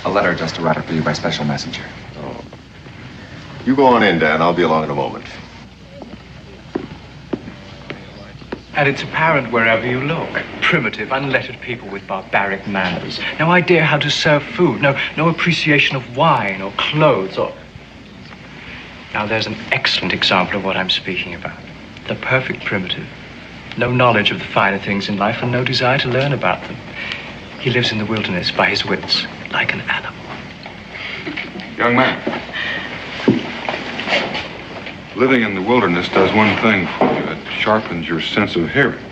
A letter just arrived for you by special messenger. Oh. You go on in, Dan. I'll be along in a moment. And it's apparent wherever you look. Primitive, unlettered people with barbaric manners. No idea how to serve food. No appreciation of wine or clothes or... Now, there's an excellent example of what I'm speaking about. The perfect primitive. No knowledge of the finer things in life and no desire to learn about them. He lives in the wilderness by his wits, like an animal. Young man, living in the wilderness does one thing for you. It sharpens your sense of hearing,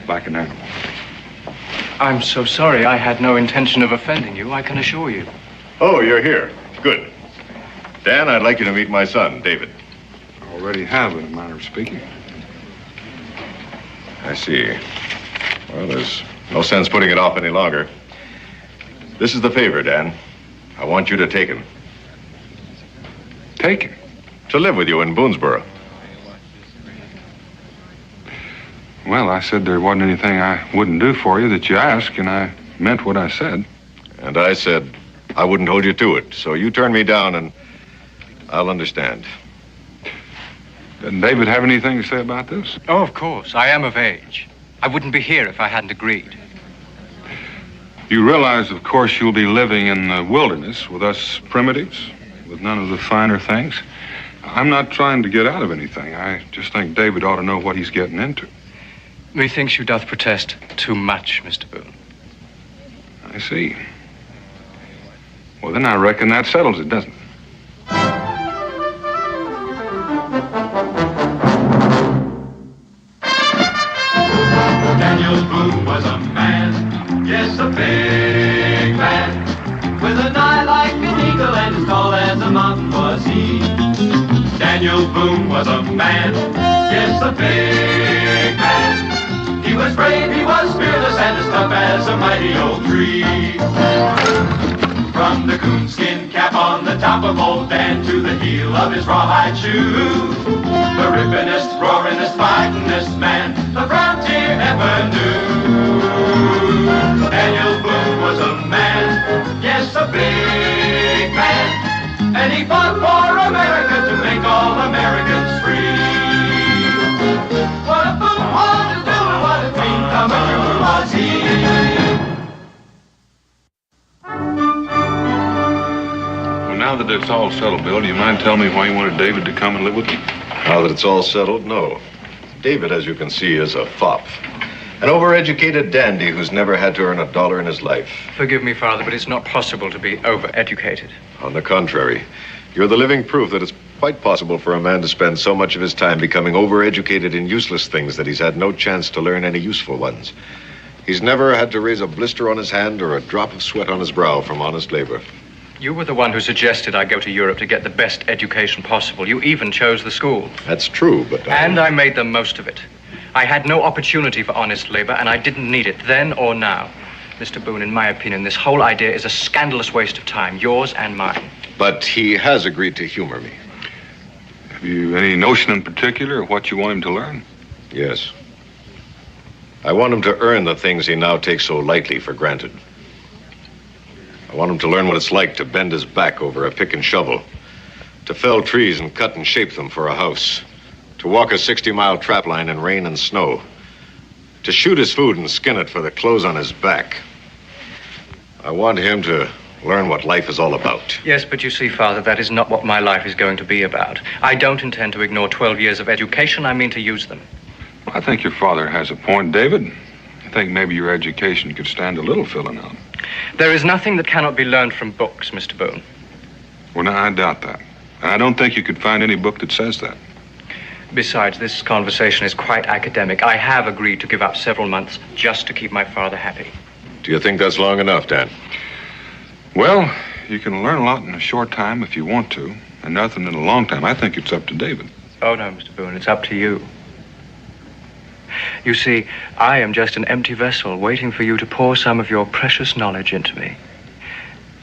like an animal. I'm so sorry. I had no intention of offending you, I can assure you. Oh, you're here. Good. Dan, I'd like you to meet my son, David. I already have, in a manner of speaking. I see. Well, there's no sense putting it off any longer. This is the favor, Dan. I want you to take him. Take him? To live with you in Boonesboro. Well, I said there wasn't anything I wouldn't do for you that you asked, and I meant what I said. And I said I wouldn't hold you to it. So you turn me down and I'll understand. Doesn't David have anything to say about this? Oh, of course. I am of age. I wouldn't be here if I hadn't agreed. You realize, of course, you'll be living in the wilderness with us primitives, with none of the finer things. I'm not trying to get out of anything. I just think David ought to know what he's getting into. Methinks you doth protest too much, Mr. Boone. I see. Well, then I reckon that settles it, doesn't it? Daniel Boone was a man, yes, a big man, with an eye like an eagle and as tall as a mountain was he. Daniel Boone was a man, yes, a big man. He was brave, he was fearless, and as tough as a mighty old tree. From the coonskin cap on the top of old Dan to the heel of his rawhide shoe, the rippinest, roaringest, fightingest man the frontier ever knew. Daniel Boone was a man, yes, a big man, and he fought for America to make all Americans free. What a Boone wanted to do and what a dream come true was he. Now that it's all settled, Bill, do you mind telling me why you wanted David to come and live with you? Now that it's all settled, no. David, as you can see, is a fop. An overeducated dandy who's never had to earn a dollar in his life. Forgive me, Father, but it's not possible to be overeducated. On the contrary, you're the living proof that it's quite possible for a man to spend so much of his time becoming overeducated in useless things that he's had no chance to learn any useful ones. He's never had to raise a blister on his hand or a drop of sweat on his brow from honest labor. You were the one who suggested I go to Europe to get the best education possible. You even chose the school. That's true, but... And I made the most of it. I had no opportunity for honest labor, and I didn't need it then or now. Mr. Boone, in my opinion, this whole idea is a scandalous waste of time, yours and mine. But he has agreed to humor me. Have you any notion in particular of what you want him to learn? Yes. I want him to earn the things he now takes so lightly for granted. I want him to learn what it's like to bend his back over a pick and shovel, to fell trees and cut and shape them for a house, to walk a 60-mile trap line in rain and snow, to shoot his food and skin it for the clothes on his back. I want him to learn what life is all about. Yes, but you see, Father, that is not what my life is going to be about. I don't intend to ignore 12 years of education. I mean to use them. I think your father has a point, David. I think maybe your education could stand a little filling out. There is nothing that cannot be learned from books, Mr. Boone. Well, now, I doubt that. And I don't think you could find any book that says that. Besides, this conversation is quite academic. I have agreed to give up several months just to keep my father happy. Do you think that's long enough, Dan? Well, you can learn a lot in a short time if you want to, and nothing in a long time. I think it's up to David. Oh, no, Mr. Boone, it's up to you. You see, I am just an empty vessel waiting for you to pour some of your precious knowledge into me.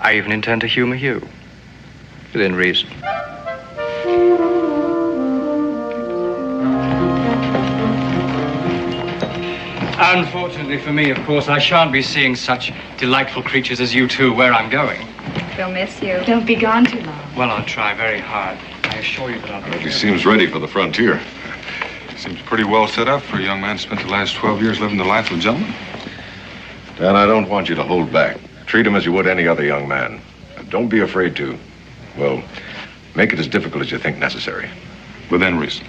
I even intend to humor you, within reason. Unfortunately for me, of course, I shan't be seeing such delightful creatures as you two where I'm going. We'll miss you. Don't be gone too long. Well, I'll try very hard. I assure you that I'll Well, he seems ready for the frontier. Seems pretty well set up for a young man who spent the last 12 years living the life of a gentleman. Dan, I don't want you to hold back. Treat him as you would any other young man. And don't be afraid to, well, make it as difficult as you think necessary. Within reason.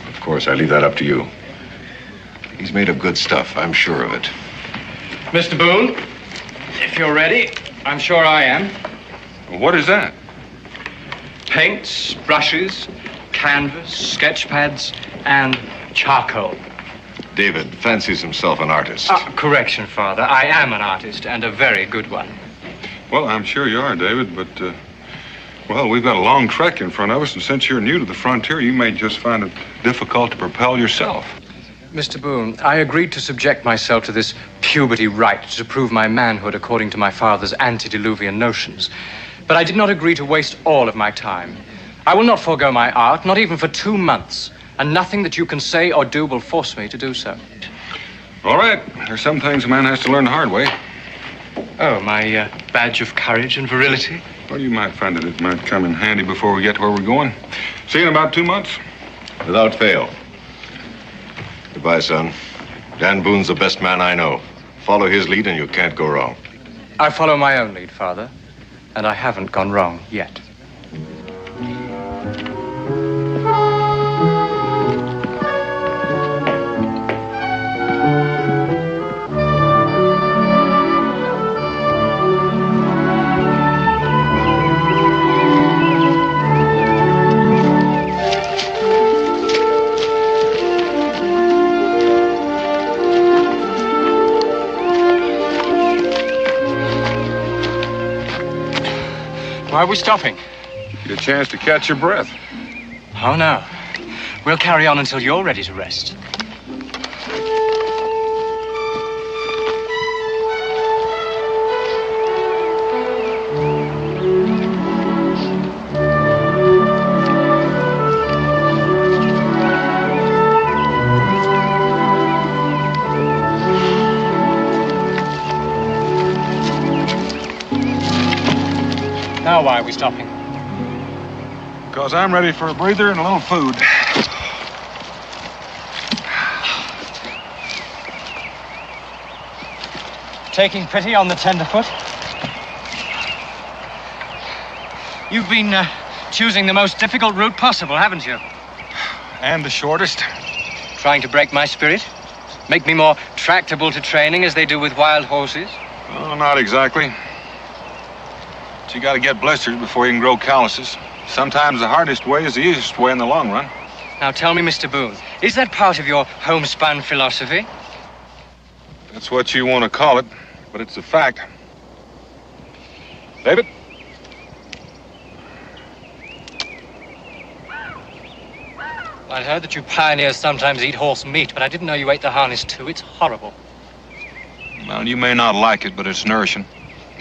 Of course, I leave that up to you. He's made of good stuff, I'm sure of it. Mr. Boone, if you're ready, I'm sure I am. What is that? Paints, brushes, canvas, sketch pads, and charcoal. David fancies himself an artist. Correction, Father. I am an artist, and a very good one. Well, I'm sure you are, David, but, well, we've got a long trek in front of us, and since you're new to the frontier, you may just find it difficult to propel yourself. Mr. Boone, I agreed to subject myself to this puberty rite to prove my manhood according to my father's antediluvian notions. But I did not agree to waste all of my time. I will not forego my art, not even for 2 months, and nothing that you can say or do will force me to do so. All right. There's some things a man has to learn the hard way. Oh, my badge of courage and virility? Well, you might find that it might come in handy before we get to where we're going. See you in about 2 months. Without fail. Goodbye, son. Dan Boone's the best man I know. Follow his lead and you can't go wrong. I follow my own lead, Father, and I haven't gone wrong yet. Why are we stopping? Get a chance to catch your breath. Oh, no. We'll carry on until you're ready to rest. Now, why are we stopping? Because I'm ready for a breather and a little food. Taking pity on the tenderfoot? You've been choosing the most difficult route possible, haven't you? And the shortest. Trying to break my spirit? Make me more tractable to training as they do with wild horses? Oh, not exactly. But you got to get blisters before you can grow calluses. Sometimes the hardest way is the easiest way in the long run. Now tell me, Mr. Boone, is that part of your homespun philosophy? That's what you want to call it, but it's a fact. David? I heard that you pioneers sometimes eat horse meat, but I didn't know you ate the harness too. It's horrible. Well, you may not like it, but it's nourishing.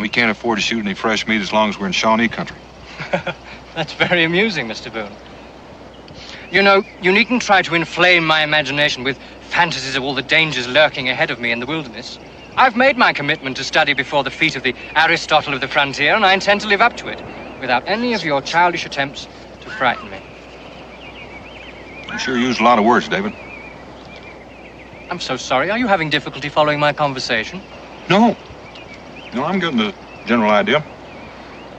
We can't afford to shoot any fresh meat as long as we're in Shawnee country. That's very amusing, Mr. Boone. You know, you needn't try to inflame my imagination with fantasies of all the dangers lurking ahead of me in the wilderness. I've made my commitment to study before the feet of the Aristotle of the frontier, and I intend to live up to it, without any of your childish attempts to frighten me. You sure used a lot of words, David. I'm so sorry. Are you having difficulty following my conversation? No. No, I'm getting the general idea.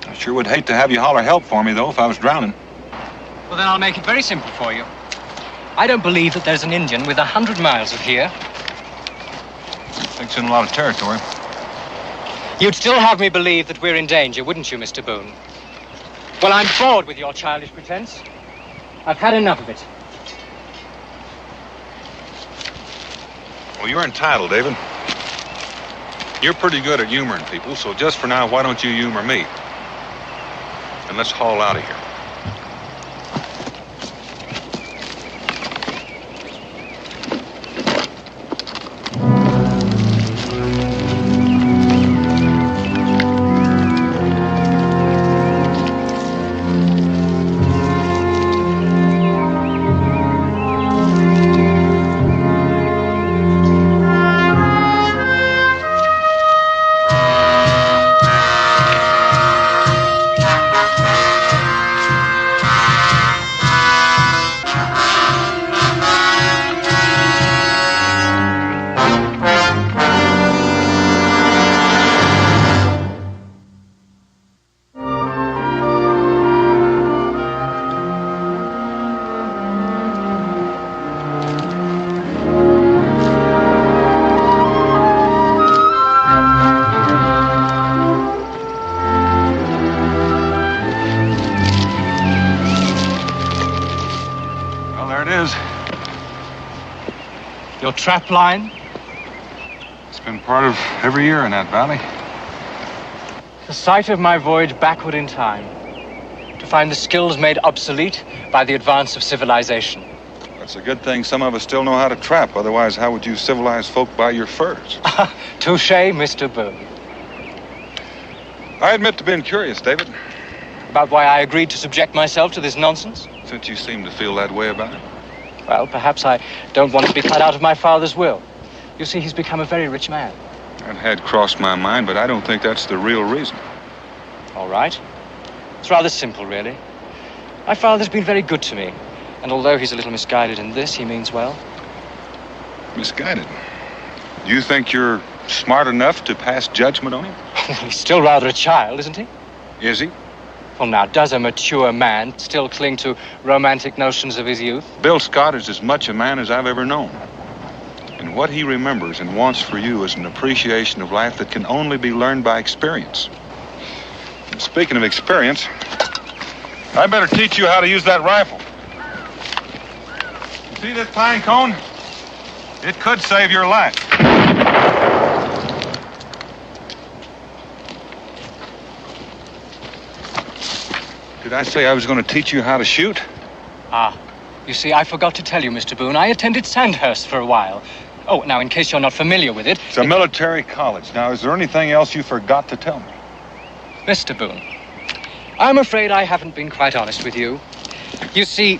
I sure would hate to have you holler help for me, though, if I was drowning. Well, then I'll make it very simple for you. I don't believe that there's an Indian within 100 miles of here. Takes in a lot of territory. You'd still have me believe that we're in danger, wouldn't you, Mr. Boone? Well, I'm bored with your childish pretense. I've had enough of it. Well, you're entitled, David. You're pretty good at humoring people, so just for now, why don't you humor me? And let's haul out of here. Your trap line? It's been part of every year in that valley. The site of my voyage backward in time, to find the skills made obsolete by the advance of civilization. It's a good thing some of us still know how to trap. Otherwise, how would you civilize folk buy your furs? Touché, Mr. Boone. I admit to being curious, David. About why I agreed to subject myself to this nonsense? Since you seem to feel that way about it. Well, perhaps I don't want to be cut out of my father's will. You see, he's become a very rich man. That had crossed my mind, but I don't think that's the real reason. All right. It's rather simple, really. My father's been very good to me. And although he's a little misguided in this, he means well. Misguided? You think you're smart enough to pass judgment on him? He's still rather a child, isn't he? Is he? Well, now, does a mature man still cling to romantic notions of his youth? Bill Scott is as much a man as I've ever known. And what he remembers and wants for you is an appreciation of life that can only be learned by experience. And speaking of experience, I better teach you how to use that rifle. You see this pine cone? It could save your life. Did I say I was going to teach you how to shoot? Ah, you see, I forgot to tell you, Mr. Boone. I attended Sandhurst for a while. Oh, now, in case you're not familiar with it... It's a military college. Now, is there anything else you forgot to tell me? Mr. Boone, I'm afraid I haven't been quite honest with you. You see,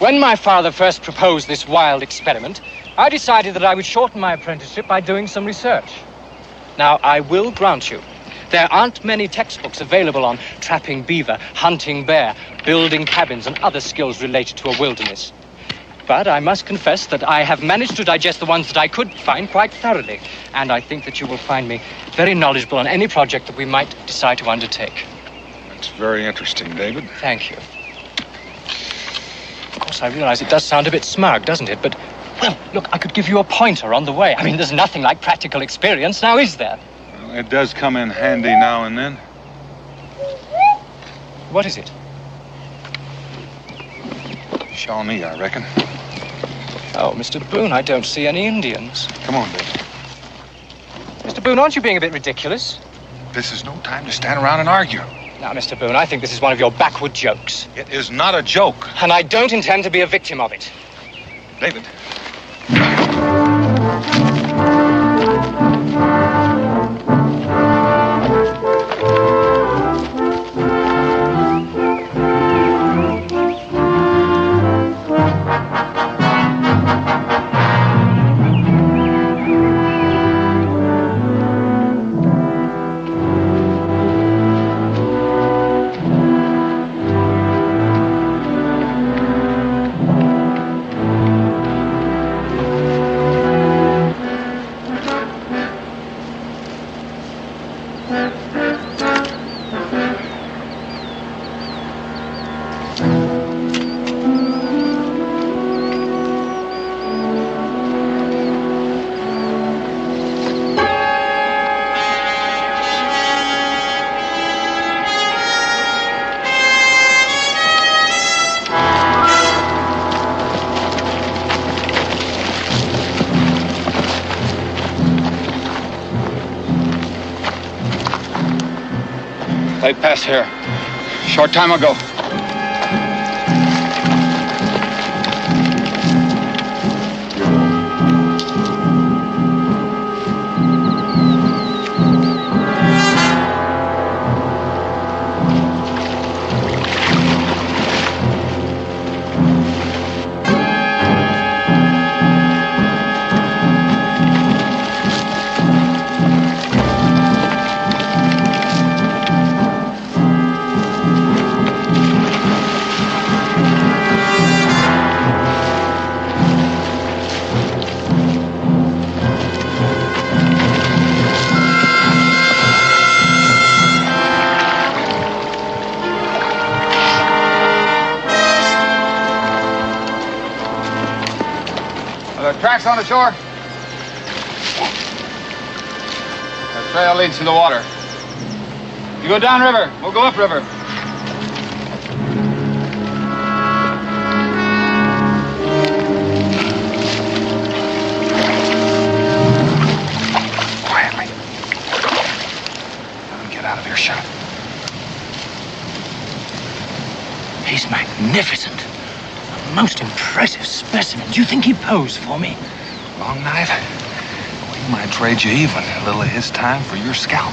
when my father first proposed this wild experiment, I decided that I would shorten my apprenticeship by doing some research. Now, I will grant you, there aren't many textbooks available on trapping beaver, hunting bear, building cabins, and other skills related to a wilderness. But I must confess that I have managed to digest the ones that I could find quite thoroughly, and I think that you will find me very knowledgeable on any project that we might decide to undertake. That's very interesting, David. Thank you. Of course, I realize it does sound a bit smug, doesn't it? But, well, look, I could give you a pointer on the way. I mean, there's nothing like practical experience, now is there? Well, it does come in handy now and then. What is it? Shawnee, I reckon. Oh, Mr. Boone, I don't see any Indians. Come on, David. Mr. Boone, aren't you being a bit ridiculous? This is no time to stand around and argue. Now, Mr. Boone, I think this is one of your backward jokes. It is not a joke. And I don't intend to be a victim of it. David. They passed here. Short time ago. Tracks on the shore? The trail leads to the water. You go downriver, we'll go upriver. Most impressive specimen. Do you think he'd pose for me? Long knife? Well, he might trade you even a little of his time for your scalp.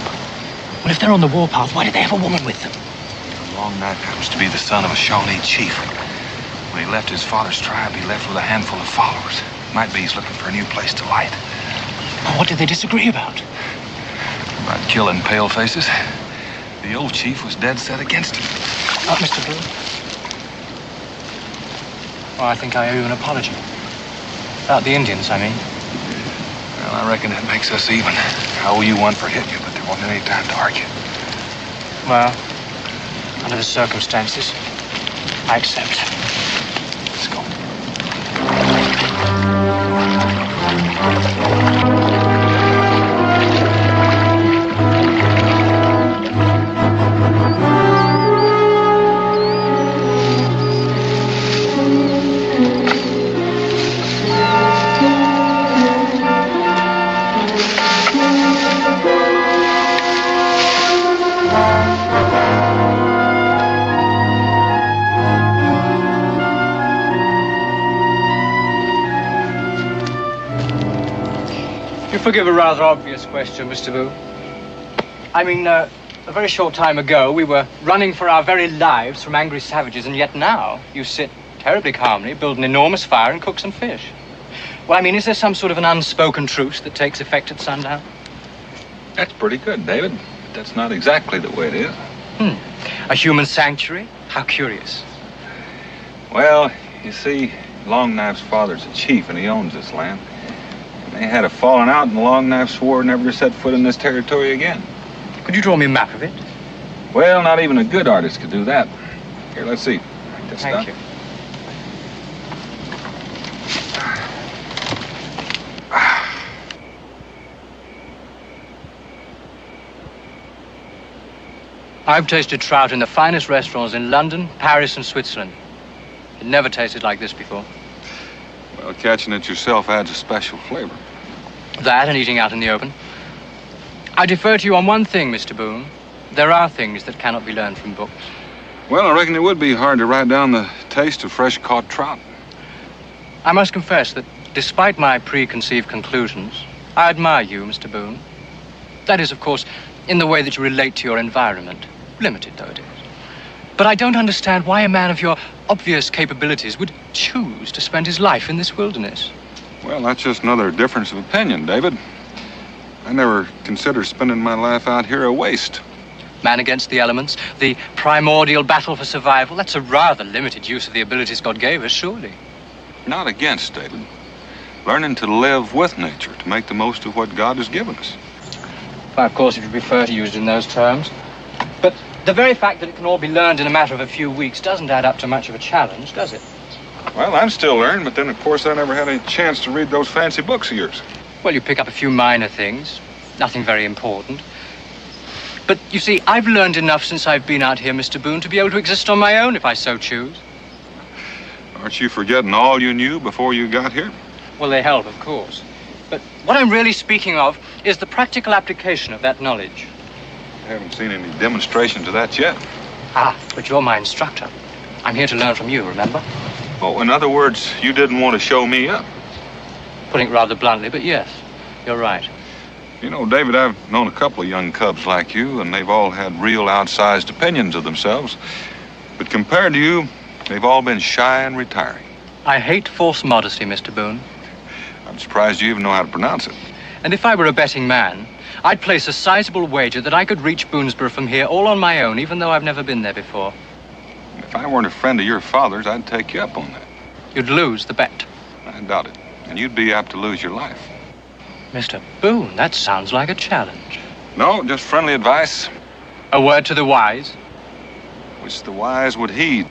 Well, if they're on the warpath, why do they have a woman with them? Long knife happens to be the son of a Shawnee chief. When he left his father's tribe, he left with a handful of followers. Might be he's looking for a new place to light. Well, what did they disagree about? About killing pale faces. The old chief was dead set against him. Mr. Boone. Well, I think I owe you an apology. About the Indians, I mean. Well, I reckon that makes us even. I owe you one for hitting you, but there wasn't any time to argue. Well, under the circumstances, I accept. Let's go. Forgive a rather obvious question, Mr. Boone. I mean, a very short time ago, we were running for our very lives from angry savages, and yet now you sit terribly calmly, build an enormous fire, and cook some fish. Well, I mean, is there some sort of an unspoken truce that takes effect at sundown? That's pretty good, David. But that's not exactly the way it is. A human sanctuary? How curious. Well, you see, Long Knife's father's a chief, and he owns this land. They had a falling out, and Long Knife swore never to set foot in this territory again. Could you draw me a map of it? Well, not even a good artist could do that. Here, let's see. Thank you. I've tasted trout in the finest restaurants in London, Paris, and Switzerland. It never tasted like this before. Well, catching it yourself adds a special flavor. That and eating out in the open. I defer to you on one thing, Mr. Boone. There are things that cannot be learned from books. Well, I reckon it would be hard to write down the taste of fresh-caught trout. I must confess that, despite my preconceived conclusions, I admire you, Mr. Boone. That is, of course, in the way that you relate to your environment, limited though it is. But I don't understand why a man of your obvious capabilities would choose to spend his life in this wilderness. Well, that's just another difference of opinion, David. I never considered spending my life out here a waste. Man against the elements, the primordial battle for survival, that's a rather limited use of the abilities God gave us, surely. Not against, David. Learning to live with nature, to make the most of what God has given us. Why, of course, if you prefer to use it in those terms. But the very fact that it can all be learned in a matter of a few weeks doesn't add up to much of a challenge, does it? Well, I'm still learning, but then, of course, I never had any chance to read those fancy books of yours. Well, you pick up a few minor things, nothing very important. But, you see, I've learned enough since I've been out here, Mr. Boone, to be able to exist on my own if I so choose. Aren't you forgetting all you knew before you got here? Well, they help, of course. But what I'm really speaking of is the practical application of that knowledge. I haven't seen any demonstrations of that yet. Ah, but you're my instructor. I'm here to learn from you, remember? Oh, in other words, you didn't want to show me up. Putting it rather bluntly, but yes, you're right. You know, David, I've known a couple of young cubs like you, and they've all had real outsized opinions of themselves. But compared to you, they've all been shy and retiring. I hate false modesty, Mr. Boone. I'm surprised you even know how to pronounce it. And if I were a betting man, I'd place a sizable wager that I could reach Boonesboro from here all on my own, even though I've never been there before. If I weren't a friend of your father's, I'd take you up on that. You'd lose the bet. I doubt it. And you'd be apt to lose your life. Mr. Boone, that sounds like a challenge. No, just friendly advice, A word to the wise. which the wise would heed.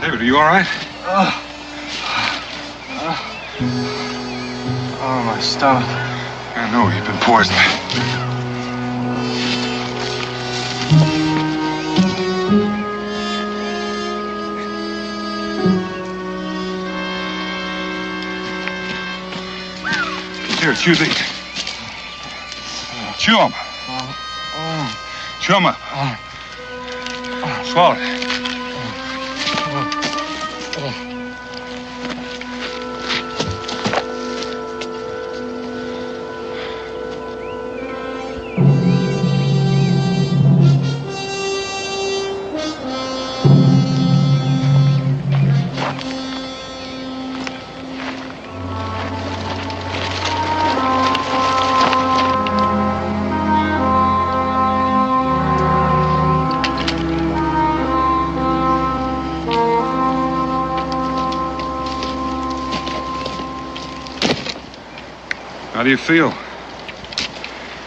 David, are you all right? Oh, my stomach. I know, you've been poisoned. Here, chew these. Chew them. Chew them up. Swallow it. How do you feel?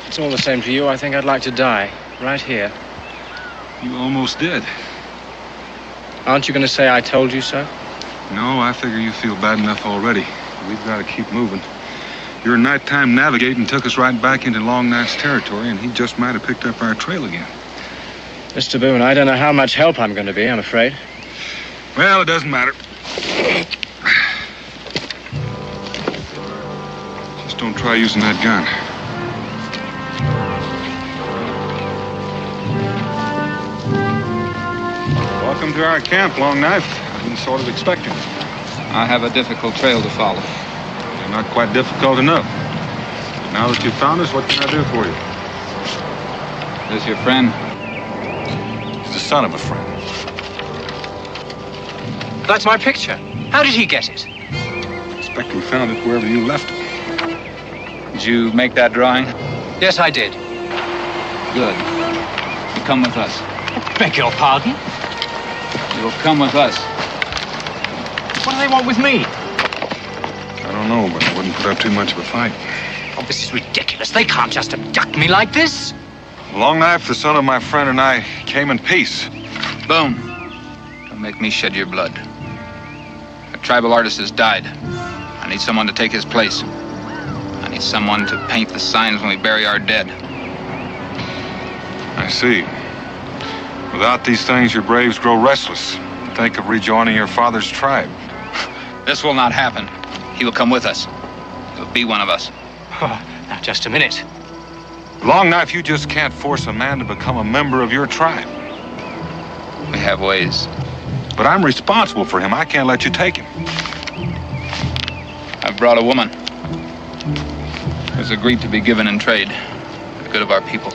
It's all the same to you. I think I'd like to die. Right here. You almost did. Aren't you going to say I told you so? No, I figure you feel bad enough already. We've got to keep moving. Your nighttime navigating took us right back into Long Knife's territory, and he just might have picked up our trail again. Mr. Boone, I don't know how much help I'm going to be, I'm afraid. Well, it doesn't matter. Just don't try using that gun. Welcome to our camp, Long Knife. I've been sort of expecting it. I have a difficult trail to follow. You're not quite difficult enough. Now that you've found us, what can I do for you? Is this your friend? He's the son of a friend. That's my picture. How did he get it? I expect we found it wherever you left it. Did you make that drawing? Yes, I did. Good. You come with us. Beg your pardon? You'll come with us. What do they want with me? I don't know, but I wouldn't put up too much of a fight. Oh, this is ridiculous. They can't just abduct me like this. Long Knife, the son of my friend, and I came in peace. Boone, don't make me shed your blood. A tribal artist has died. I need someone to take his place. I need someone to paint the signs when we bury our dead. I see. Without these things, your braves grow restless and think of rejoining your father's tribe. This will not happen. He will come with us. He'll be one of us. Oh, now, just a minute. Long Knife, you just can't force a man to become a member of your tribe. We have ways. But I'm responsible for him. I can't let you take him. I've brought a woman who's agreed to be given in trade for the good of our people.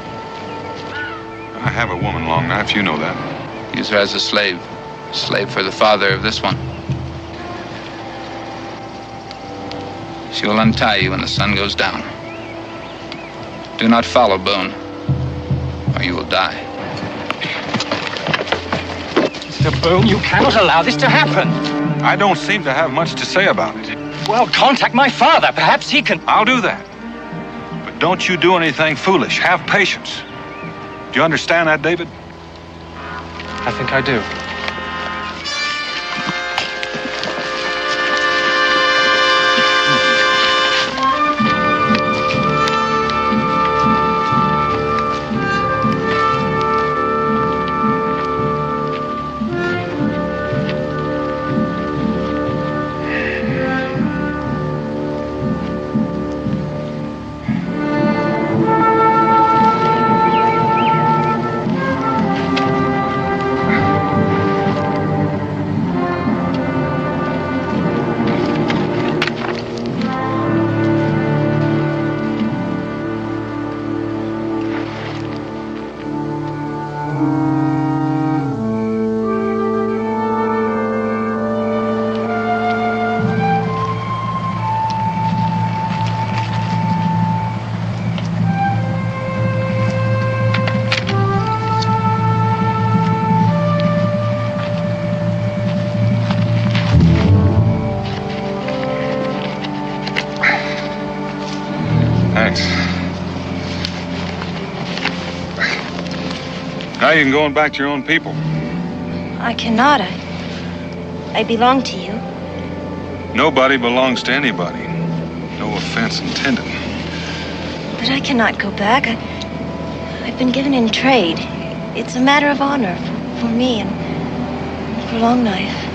I have a woman, Long Knife. You know that. Use her as a slave for the father of this one. She will untie you when the sun goes down. Do not follow, Boone, or you will die. Mr. Boone, you cannot allow this to happen. I don't seem to have much to say about it. Well, contact my father. Perhaps he can... I'll do that. But don't you do anything foolish. Have patience. Do you understand that, David? I think I do. Now you can go on back to your own people. I cannot. I belong to you. Nobody belongs to anybody. No offense intended. But I cannot go back. I've been given in trade. It's a matter of honor for me and for Longknife.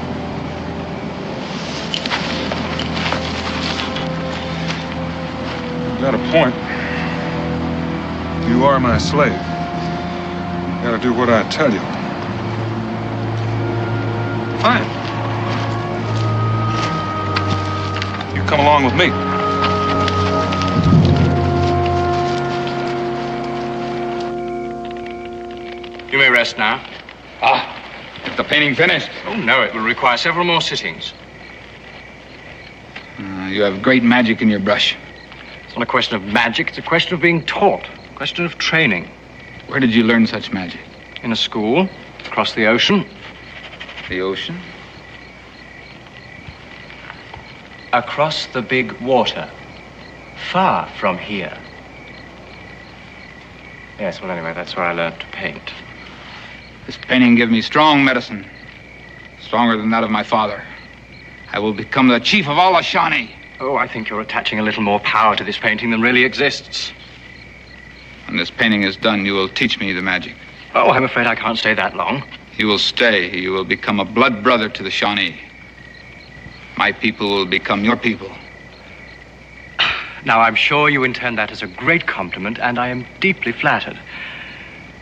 You've got a point. You are my slave. You gotta do what I tell you. Fine. You come along with me. You may rest now. Is the painting finished? Oh, no, it will require several more sittings. You have great magic in your brush. It's not a question of magic, it's a question of being taught, a question of training. Where did you learn such magic? In a school, across the ocean. The ocean? Across the big water. Far from here. Yes, well, anyway, that's where I learned to paint. This painting gives me strong medicine. Stronger than that of my father. I will become the chief of all the Shawnee. Oh, I think you're attaching a little more power to this painting than really exists. When this painting is done, you will teach me the magic. Oh, I'm afraid I can't stay that long. You will stay. You will become a blood brother to the Shawnee. My people will become your people. Now, I'm sure you intend that as a great compliment, and I am deeply flattered.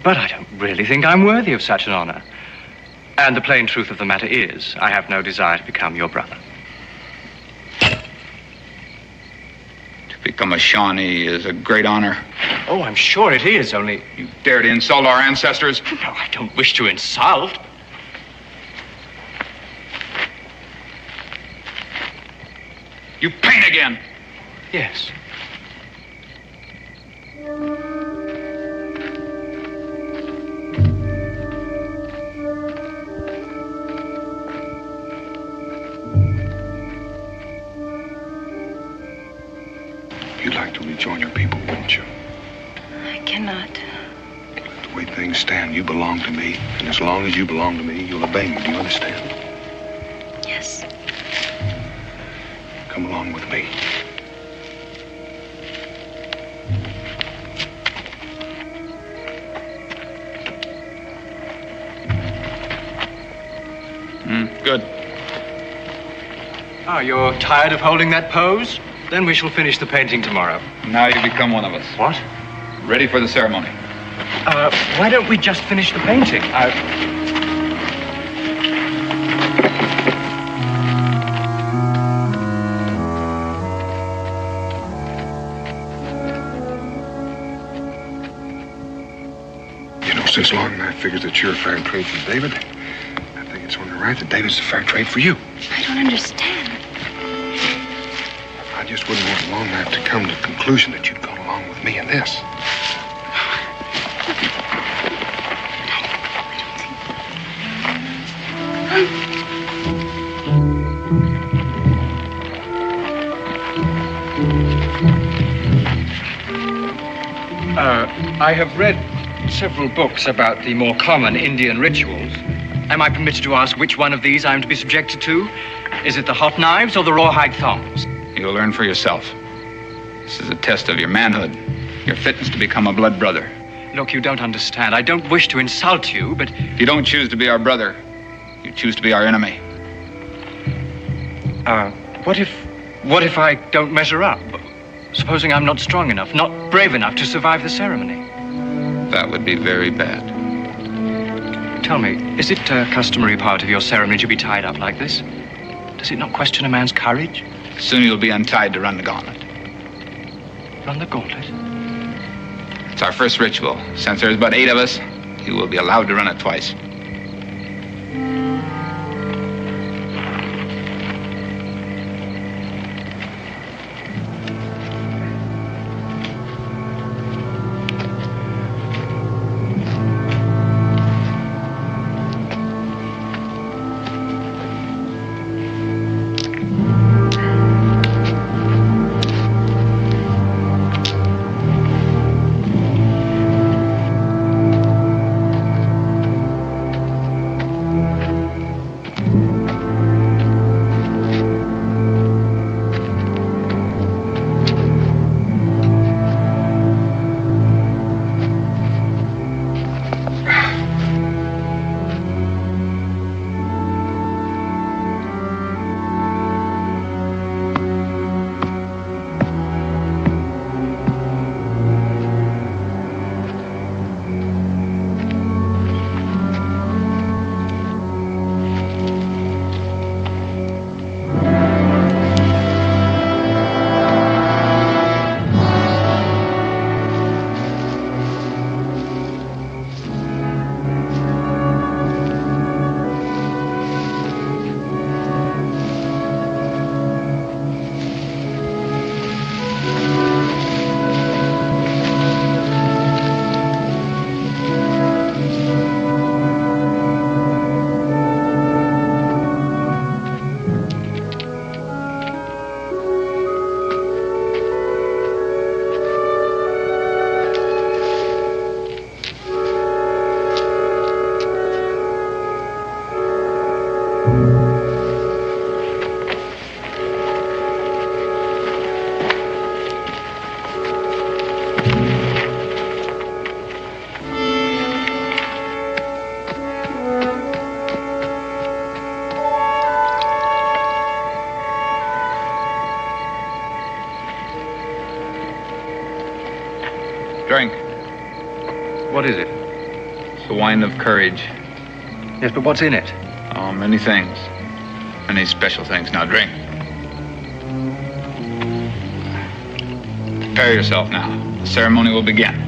But I don't really think I'm worthy of such an honor. And the plain truth of the matter is, I have no desire to become your brother. To become a Shawnee is a great honor. Oh, I'm sure it is, only... You dare to insult our ancestors? No, I don't wish to insult. You paint again. Yes. You'd like to rejoin your people, wouldn't you? I cannot. The way things stand, you belong to me. And as long as you belong to me, you'll obey me. Do you understand? Yes. Come along with me. Good. Oh, you're tired of holding that pose? Then we shall finish the painting tomorrow. Now you become one of us. What? Ready for the ceremony. Why don't we just finish the painting? You know, since Longknife figures that you're a fair trade for David, I think it's only right that David's a fair trade for you. I don't understand. I just wouldn't want Longknife to come to the conclusion that you'd gone along with me in this. I have read several books about the more common Indian rituals. Am I permitted to ask which one of these I am to be subjected to? Is it the hot knives or the rawhide thongs? You'll learn for yourself. This is a test of your manhood, your fitness to become a blood brother. Look, you don't understand. I don't wish to insult you, but... If you don't choose to be our brother, you choose to be our enemy. What if I don't measure up? Supposing I'm not strong enough, not brave enough to survive the ceremony? That would be very bad. Tell me, is it a customary part of your ceremony to be tied up like this? Does it not question a man's courage? Soon you'll be untied to run the gauntlet. Run the gauntlet? It's our first ritual. Since there's but 8 of us, you will be allowed to run it twice. What is it? It's the wine of courage. Yes, but what's in it? Oh, many things. Many special things. Now drink. Prepare yourself now. The ceremony will begin.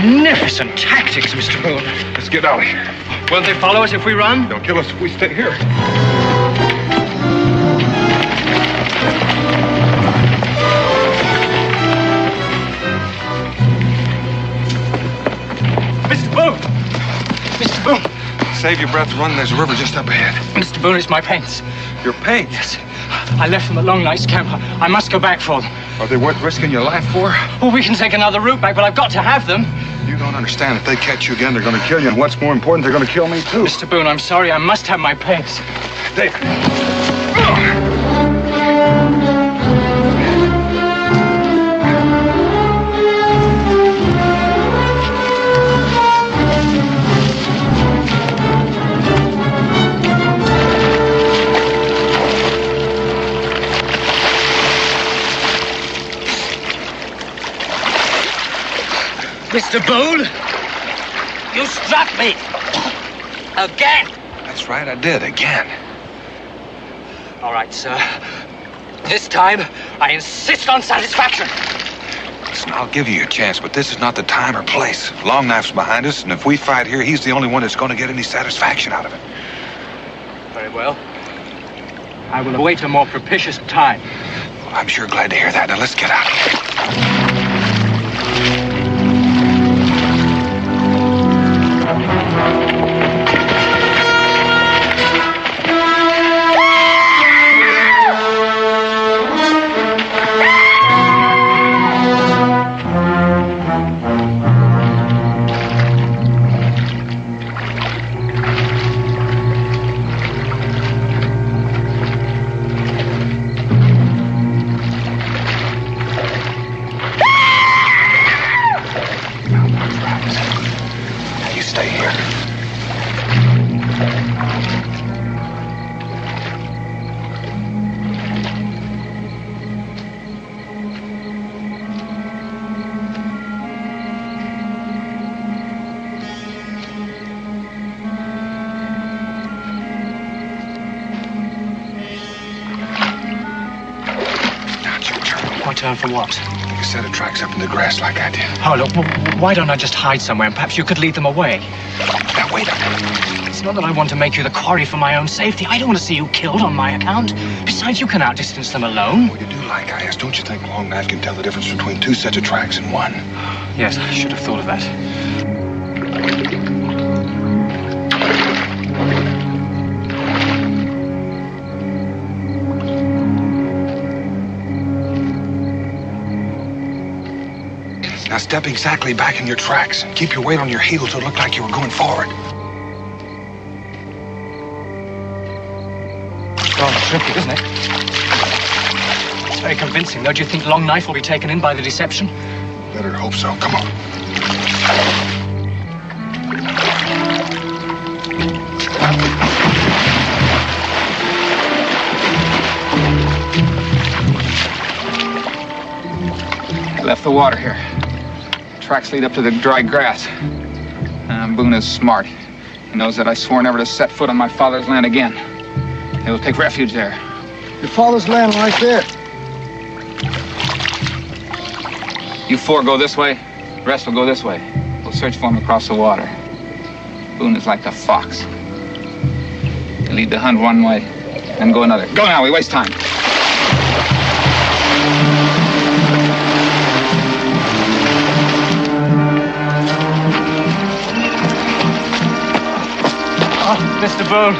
Magnificent tactics, Mr. Boone. Let's get out of here. Won't they follow us if we run? They'll kill us if we stay here. Mr. Boone! Mr. Boone! Save your breath, run. There's a river just up ahead. Mr. Boone, it's my paints. Your paints? Yes. I left them at Long Night's camp. I must go back for them. Are they worth risking your life for? Well, we can take another route back, but I've got to have them. You don't understand. If they catch you again, they're going to kill you. And what's more important, they're going to kill me, too. Mr. Boone, I'm sorry. I must have my paints. David. Mr. Boone, you struck me. Again. That's right, I did, again. All right, sir. This time, I insist on satisfaction. Listen, I'll give you your chance, but this is not the time or place. Long Knife's behind us, and if we fight here, he's the only one that's going to get any satisfaction out of it. Very well. I will await a more propitious time. Well, I'm sure glad to hear that. Now, let's get out of here. Turn for what? Take a set of tracks up in the grass like I did. Oh, look, why don't I just hide somewhere and perhaps you could lead them away? Now, wait a minute. It's not that I want to make you the quarry for my own safety. I don't want to see you killed on my account. Besides, you can outdistance them alone. Well, you do like I asked. Don't you think Long Knife can tell the difference between two sets of tracks and one? Yes, I should have thought of that. Now step exactly back in your tracks and keep your weight on your heels so it looked like you were going forward. Rather tricky, isn't it? It's very convincing, though. Do you think Long Knife will be taken in by the deception? Better hope so. Come on. I left the water here. Tracks lead up to the dry grass. Boone is smart. He knows that I swore never to set foot on my father's land again. He will take refuge there. Your father's land right there. You four go this way. The rest will go this way. We'll search for him across the water. Boone is like the fox. You lead the hunt one way, then go another. Go now, we waste time. Oh, Mr. Boone.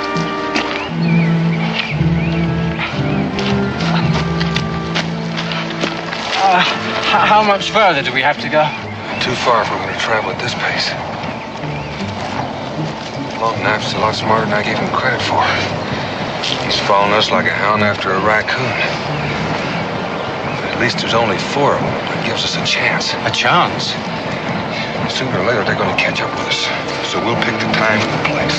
How much further do we have to go? Too far if we're going to travel at this pace. Long Knife's a lot smarter than I gave him credit for. He's following us like a hound after a raccoon. But at least there's only 4 of them. That gives us a chance. A chance? Sooner or later, they're going to catch up with us. So we'll pick the time and the place.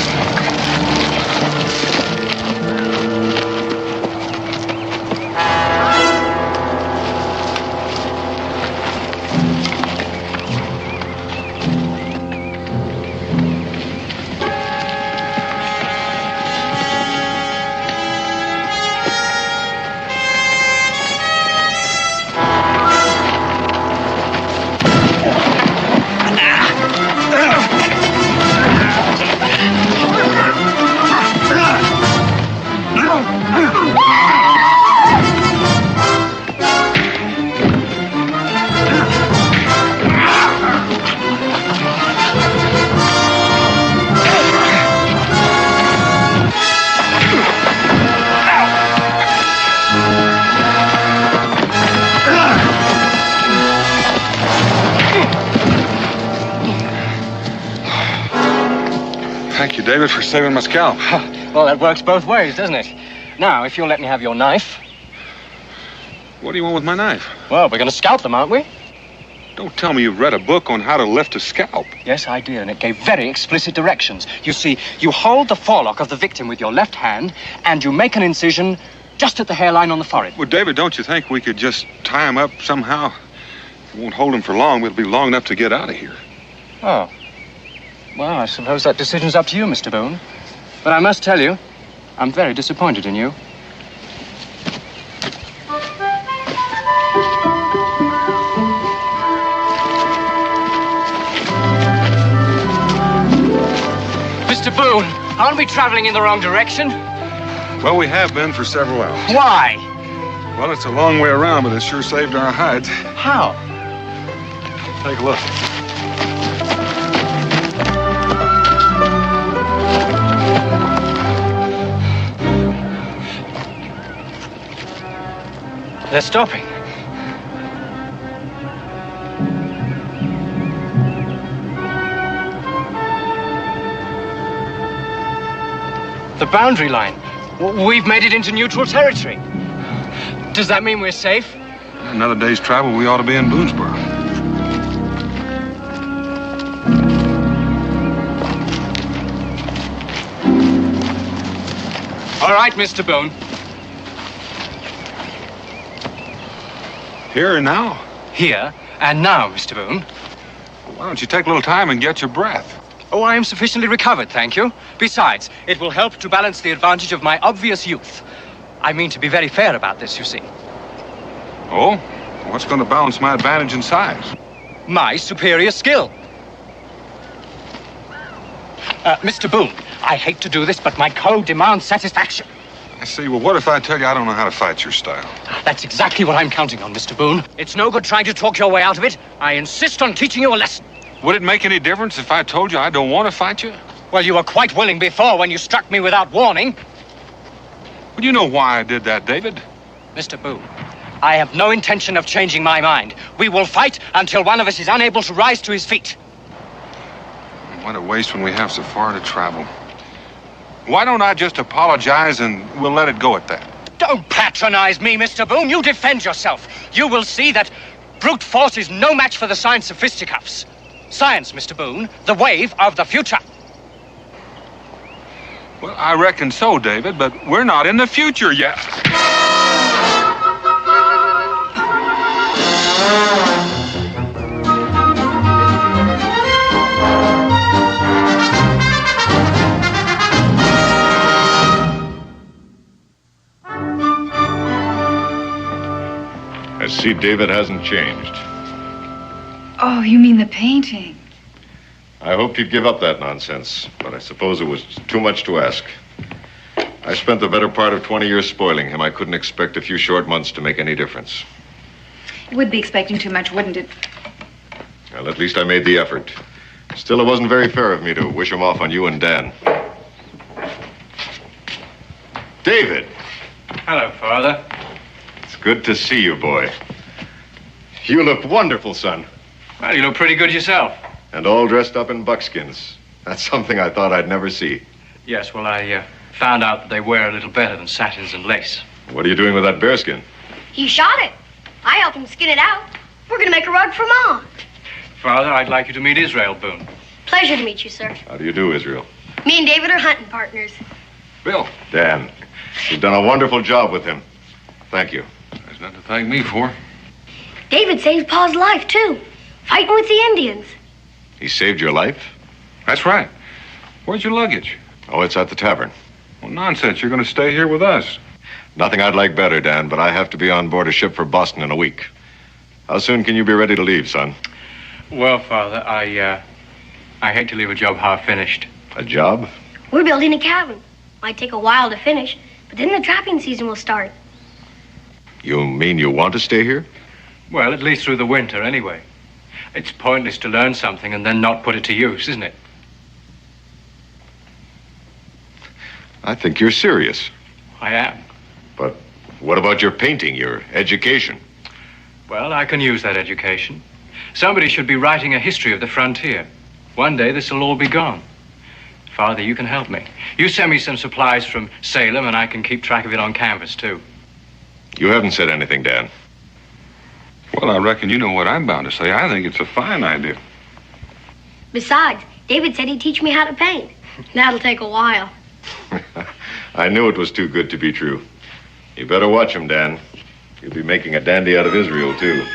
Thank you, David, for saving my scalp. Well, that works both ways, doesn't it? Now, if you'll let me have your knife. What do you want with my knife? Well, we're going to scalp them, aren't we? Don't tell me you've read a book on how to lift a scalp. Yes, I did, and it gave very explicit directions. You see, you hold the forelock of the victim with your left hand, and you make an incision just at the hairline on the forehead. Well, David, don't you think we could just tie him up somehow? We won't hold him for long. We'll be long enough to get out of here. Oh. Well, I suppose that decision's up to you, Mr. Boone. But I must tell you, I'm very disappointed in you. Mr. Boone, aren't we traveling in the wrong direction? Well, we have been for several hours. Why? Well, it's a long way around, but it sure saved our hides. How? Take a look. They're stopping. The boundary line. We've made it into neutral territory. Does that mean we're safe? Another day's travel, we ought to be in Boonesboro. All right, Mr. Boone. Here and now? Here and now, Mr. Boone. Why don't you take a little time and get your breath? Oh, I am sufficiently recovered, thank you. Besides, it will help to balance the advantage of my obvious youth. I mean to be very fair about this, you see. Oh? What's going to balance my advantage in size? My superior skill. Mr. Boone, I hate to do this, but my code demands satisfaction. I see. Well, what if I tell you I don't know how to fight your style? That's exactly what I'm counting on, Mr. Boone. It's no good trying to talk your way out of it. I insist on teaching you a lesson. Would it make any difference if I told you I don't want to fight you? Well, you were quite willing before when you struck me without warning. Well, you know why I did that, David? Mr. Boone, I have no intention of changing my mind. We will fight until one of us is unable to rise to his feet. What a waste when we have so far to travel. Why don't I just apologize and we'll let it go at that? Don't patronize me, Mr. Boone. You defend yourself. You will see that brute force is no match for the science of fisticuffs. Science, Mr. Boone, the wave of the future. Well, I reckon so, David, but we're not in the future yet. I see David hasn't changed. Oh, you mean the painting? I hoped he'd give up that nonsense, but I suppose it was too much to ask. I spent the better part of 20 years spoiling him. I couldn't expect a few short months to make any difference. You would be expecting too much, wouldn't it? Well, at least I made the effort. Still, it wasn't very fair of me to wish him off on you and Dan. David! Hello, Father. It's good to see you, boy. You look wonderful, son. Well, you look pretty good yourself. And all dressed up in buckskins. That's something I thought I'd never see. Yes, well, I found out that they wear a little better than satins and lace. What are you doing with that bearskin? He shot it. I helped him skin it out. We're going to make a rug for Mom. Father, I'd like you to meet Israel Boone. Pleasure to meet you, sir. How do you do, Israel? Me and David are hunting partners. Bill. Dan, you've done a wonderful job with him. Thank you. There's nothing to thank me for. David saved Pa's life, too. Fighting with the Indians. He saved your life? That's right. Where's your luggage? Oh, it's at the tavern. Well, nonsense. You're going to stay here with us. Nothing I'd like better, Dan, but I have to be on board a ship for Boston in a week. How soon can you be ready to leave, son? Well, Father, I hate to leave a job half finished. A job? We're building a cabin. Might take a while to finish, but then the trapping season will start. You mean you want to stay here? Well, at least through the winter, anyway. It's pointless to learn something and then not put it to use, isn't it? I think you're serious. I am. But what about your painting, your education? Well, I can use that education. Somebody should be writing a history of the frontier. One day this will all be gone. Father, you can help me. You send me some supplies from Salem and I can keep track of it on canvas, too. You haven't said anything, Dan. Well, I reckon you know what I'm bound to say. I think it's a fine idea. Besides, David said he'd teach me how to paint. That'll take a while. I knew it was too good to be true. You better watch him, Dan. You'll be making a dandy out of Israel, too.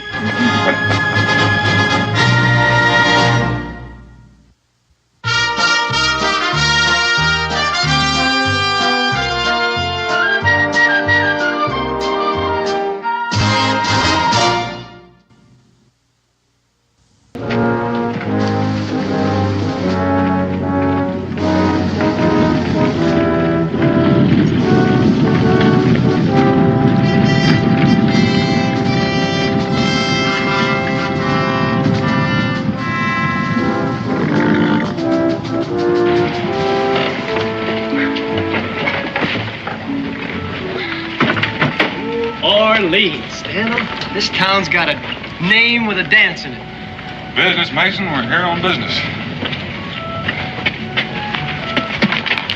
This town's got a name with a dance in it. Business, Mason. We're here on business.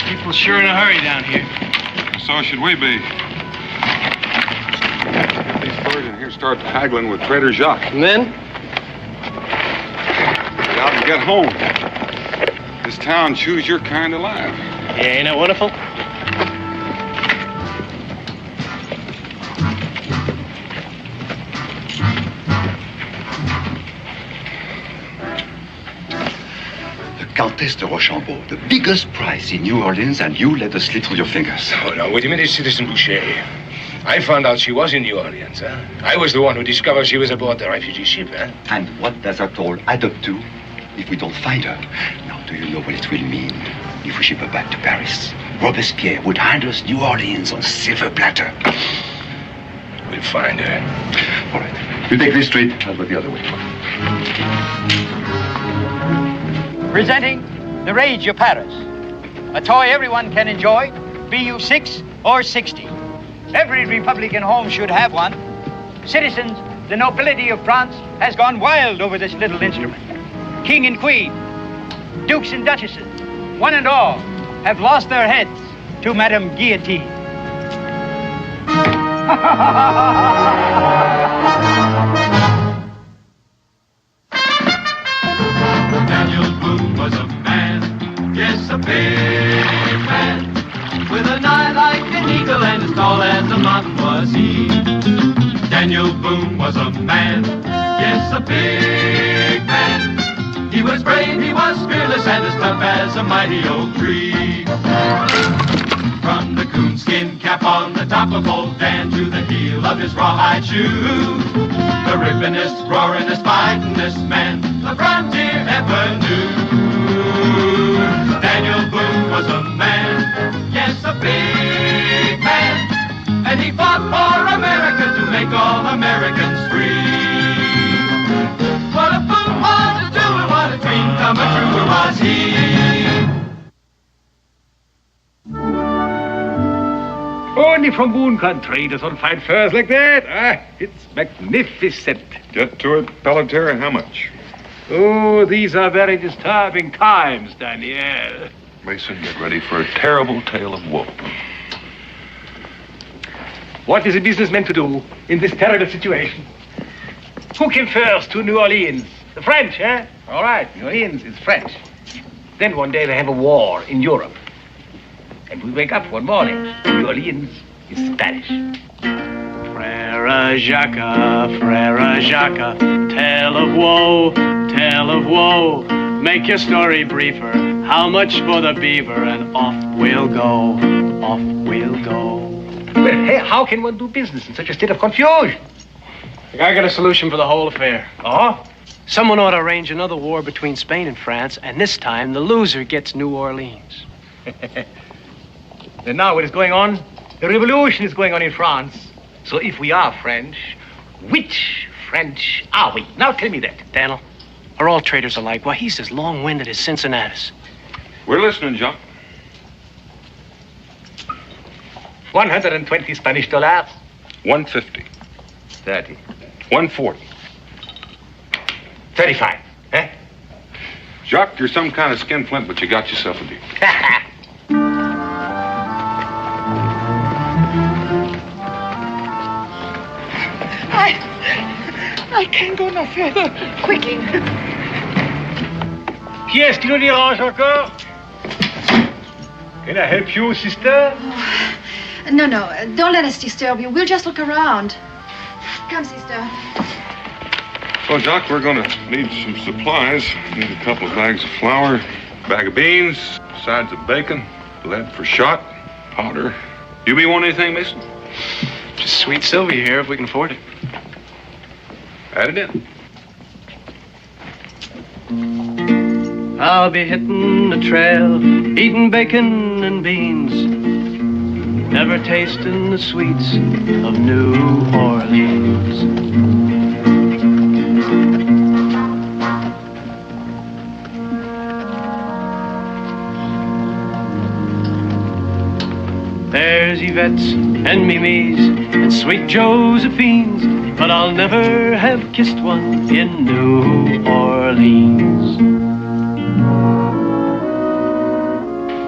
People sure in a hurry down here. So should we be. Get these fellas in here and start haggling with Trader Jacques. And then? Get out and get home. This town chews your kind alive. Yeah, ain't that wonderful? Countess de Rochambeau, the biggest prize in New Orleans, and you let us slip through your fingers. Oh, no, wait a minute, Citizen Boucher. I found out she was in New Orleans, huh? I was the one who discovered she was aboard the refugee ship, huh? And what does that all add up to if we don't find her? Now, do you know what it will mean if we ship her back to Paris? Robespierre would hand us New Orleans on a silver platter. We'll find her. All right. You take this street, I'll go the other way. Presenting the Rage of Paris, a toy everyone can enjoy, be you 6 or 60. Every Republican home should have one. Citizens, the nobility of France has gone wild over this little instrument. King and queen, dukes and duchesses, one and all, have lost their heads to Madame Guillotine. Daniel Boone was a man, yes, a big man, with an eye like an eagle and as tall as a mountain was he. Daniel Boone was a man, yes, a big man. He was brave, he was fearless, and as tough as a mighty oak tree. From the coonskin cap on the top of old Dan to the heel of his rawhide shoe, the rippinest, roaringest, fightingest man the frontier ever knew. Daniel Boone was a man, yes, a big Americans free. What a fool was to do and what a dream come true was he. Only from Boone country does one find furs like that. Ah, it's magnificent. Get to it, Pelletier. How much? Oh, these are very disturbing times, Daniel. Mason, get ready for a terrible tale of woe. What is a businessman to do in this terrible situation? Who came first to New Orleans? The French, eh? All right, New Orleans is French. Then one day they have a war in Europe. And we wake up one morning, and New Orleans is Spanish. Frere Jacques, tale of woe, tale of woe. Make your story briefer. How much for the beaver? And off we'll go, off we'll go. Well, hey, how can one do business in such a state of confusion? I got a solution for the whole affair. Oh? Someone ought to arrange another war between Spain and France, and this time the loser gets New Orleans. And now what is going on? The revolution is going on in France. So if we are French, which French are we? Now tell me that. Daniel, are all traitors alike? Why, he's as long-winded as Cincinnatus. We're listening, John. 120 Spanish dollars. 150. 30. 140. 35. Eh? Jacques, you're some kind of skinflint, but you got yourself a deal. I can't go no further. Quickly. Qui est-ce qui nous dérange encore? Can I help you, sister? No, don't let us disturb you. We'll just look around. Come, sister. Well, Jacques, we're going to need some supplies. Need a couple of bags of flour, bag of beans, sides of bacon, lead for shot, powder. You be want anything, Mason? Just sweet Sylvia here, if we can afford it. Add it in. I'll be hitting the trail, eating bacon and beans, never tasting the sweets of New Orleans. There's Yvette's and Mimi's and sweet Josephine's, but I'll never have kissed one in New Orleans.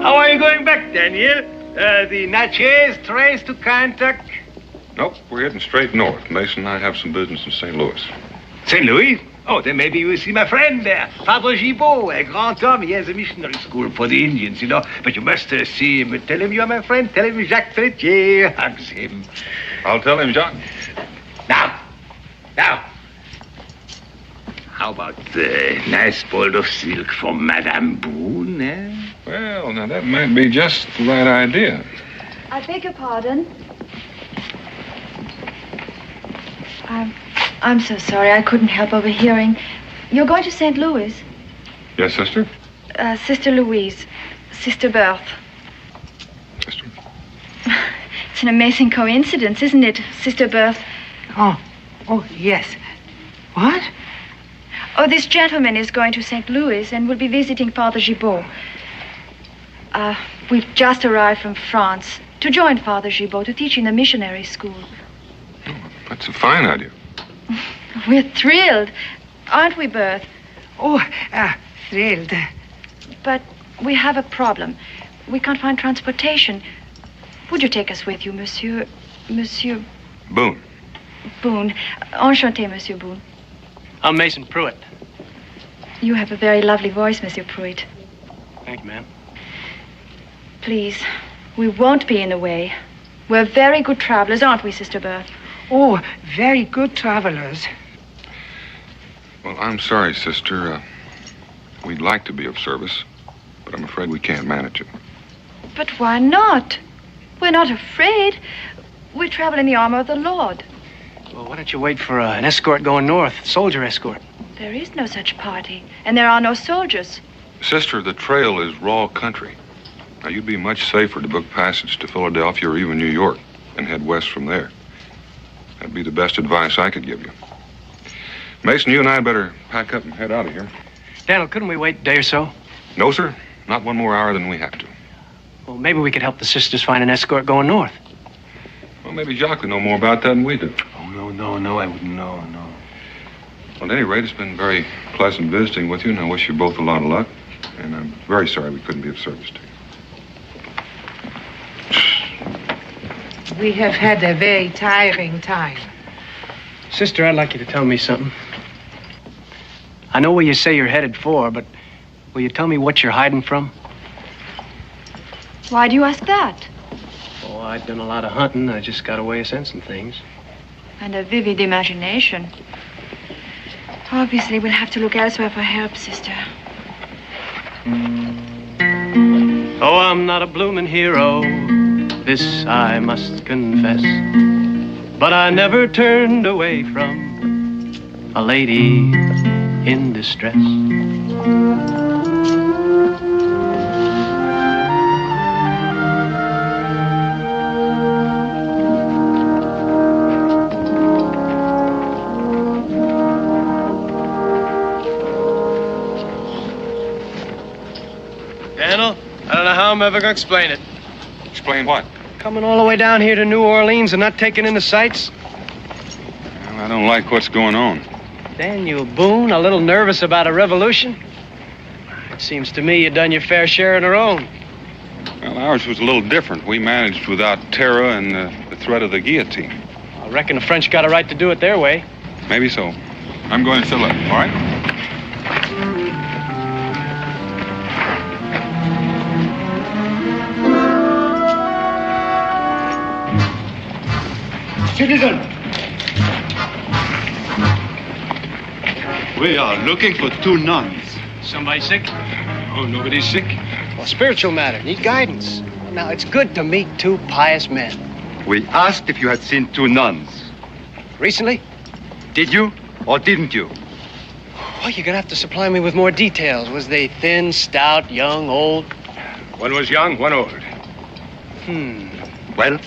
How are you going back, Daniel? The Natchez trace to Kentucky? Nope, we're heading straight north. Mason and I have some business in St. Louis. St. Louis? Oh, then maybe you will see my friend there, Father Gibault, a grand homme. He has a missionary school for the Indians, you know. But you must see him. Tell him you are my friend. Tell him Jacques Pelletier hugs him. I'll tell him, Jacques. Now. How about the nice ball of silk for Madame Boone, eh? Well, now that might be just the right idea. I beg your pardon. I'm so sorry. I couldn't help overhearing. You're going to St. Louis? Yes, sister? Sister Louise. Sister Berthe. Sister? It's an amazing coincidence, isn't it, Sister Berthe? Oh, yes. What? Oh, this gentleman is going to St. Louis and will be visiting Father Gibault. We've just arrived from France to join Father Gibault to teach in the missionary school. Oh, that's a fine idea. We're thrilled, aren't we, Berthe? Oh, thrilled. But we have a problem. We can't find transportation. Would you take us with you, Monsieur Boone. Boone? Enchanté, Monsieur Boone. I'm Mason Pruitt. You have a very lovely voice, Monsieur Pruitt. Thank you, ma'am. Please, we won't be in the way. We're very good travelers, aren't we, Sister Berthe? Oh, very good travelers. Well, I'm sorry, sister. We'd like to be of service, but I'm afraid we can't manage it. But why not? We're not afraid. We travel in the armor of the Lord. Well, why don't you wait for an escort going north, soldier escort? There is no such party, and there are no soldiers. Sister, the trail is raw country. Now, you'd be much safer to book passage to Philadelphia or even New York and head west from there. That'd be the best advice I could give you. Mason, you and I better pack up and head out of here. Daniel, couldn't we wait a day or so? No, sir. Not one more hour than we have to. Well, maybe we could help the sisters find an escort going north. Well, maybe Jacques would know more about that than we do. Oh, no, I wouldn't know, no. Well, at any rate, it's been very pleasant visiting with you, and I wish you both a lot of luck. And I'm very sorry we couldn't be of service to you. We have had a very tiring time. Sister, I'd like you to tell me something. I know where you say you're headed for, but will you tell me what you're hiding from? Why do you ask that? Oh, I've done a lot of hunting. I just got a way of sensing things. And a vivid imagination. Obviously, we'll have to look elsewhere for help, sister. Oh, I'm not a bloomin' hero, this I must confess. But I never turned away from a lady in distress. Daniel, I don't know how I'm ever going to explain it. Explain what? Coming all the way down here to New Orleans and not taking in the sights? Well, I don't like what's going on. Daniel Boone, a little nervous about a revolution? It seems to me you done your fair share on your own. Well, ours was a little different. We managed without terror and the threat of the guillotine. I reckon the French got a right to do it their way. Maybe so. I'm going to fill up, all right? Citizen! We are looking for 2 nuns. Somebody sick? Oh, nobody's sick. Well, spiritual matter. Need guidance. Now, it's good to meet 2 pious men. We asked if you had seen 2 nuns. Recently? Did you or didn't you? Well, you're gonna have to supply me with more details. Was they thin, stout, young, old? One was young, one old. Well?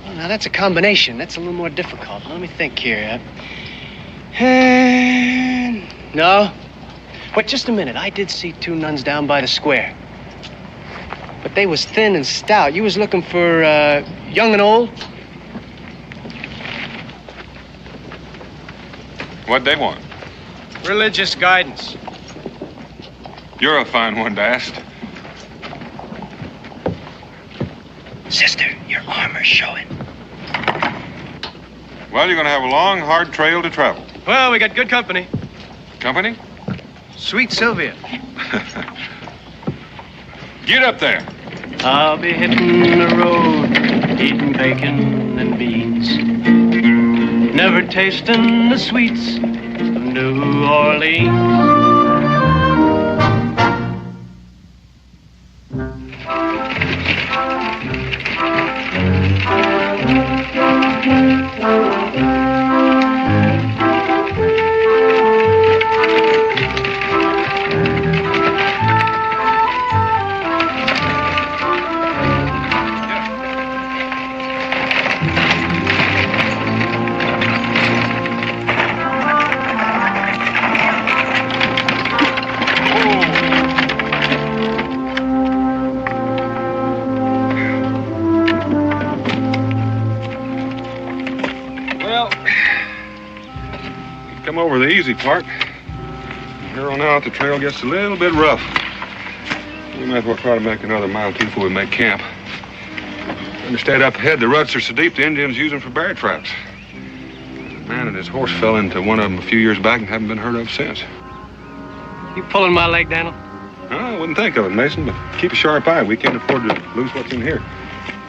Well, now, that's a combination. That's a little more difficult. Let me think here. No. But just a minute. I did see 2 nuns down by the square. But they was thin and stout. You was looking for young and old? What'd they want? Religious guidance. You're a fine one to ask. Sister, your armor's showing. Well, you're going to have a long, hard trail to travel. Well, we got good company. Company? Sweet Sylvia. Get up there. I'll be hitting the road, eating bacon and beans. Never tasting the sweets of New Orleans. Come over the easy part. From here on out, the trail gets a little bit rough. We might as well try to make another mile or 2 before we make camp. Instead, up ahead, the ruts are so deep the Indians use them for bear traps. A man and his horse fell into one of them a few years back and haven't been heard of since. You pulling my leg, Daniel? I wouldn't think of it, Mason, but keep a sharp eye. We can't afford to lose what's in here.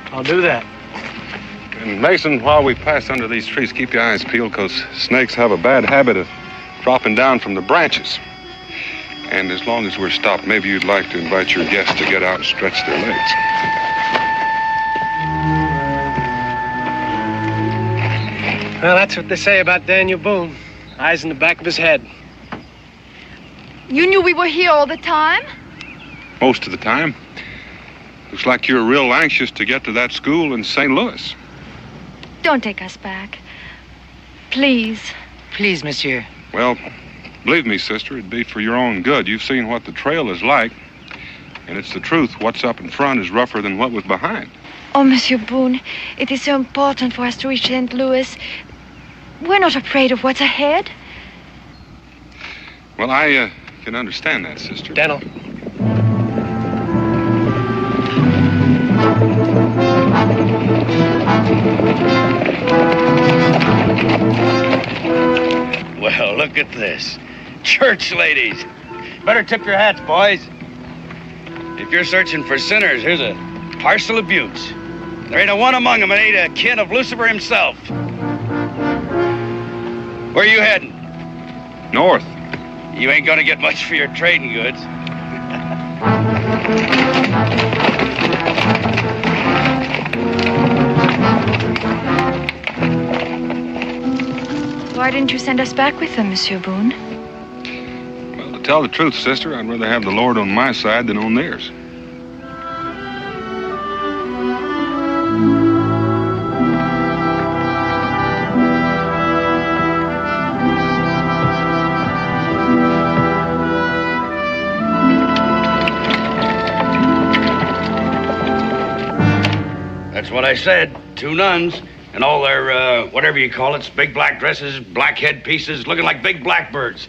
I'll do that. And Mason, while we pass under these trees, keep your eyes peeled, because snakes have a bad habit of dropping down from the branches. And as long as we're stopped, maybe you'd like to invite your guests to get out and stretch their legs. Well, that's what they say about Daniel Boone. Eyes in the back of his head. You knew we were here all the time? Most of the time. Looks like you're real anxious to get to that school in St. Louis. Don't take us back. Please. Please, monsieur. Well, believe me, sister, it'd be for your own good. You've seen what the trail is like, and it's the truth. What's up in front is rougher than what was behind. Oh, Monsieur Boone, it is so important for us to reach St. Louis. We're not afraid of what's ahead. Well, I can understand that, sister. Daniel. Well, look at this. Church ladies. Better tip your hats, boys. If you're searching for sinners, here's a parcel of beauts. There ain't a one among them that ain't a kin of Lucifer himself. Where are you heading? North. You ain't gonna get much for your trading goods. Why didn't you send us back with them, Monsieur Boone? Well, to tell the truth, sister, I'd rather have the Lord on my side than on theirs. That's what I said. 2 nuns. And all their, whatever you call it, big black dresses, black head pieces, looking like big blackbirds.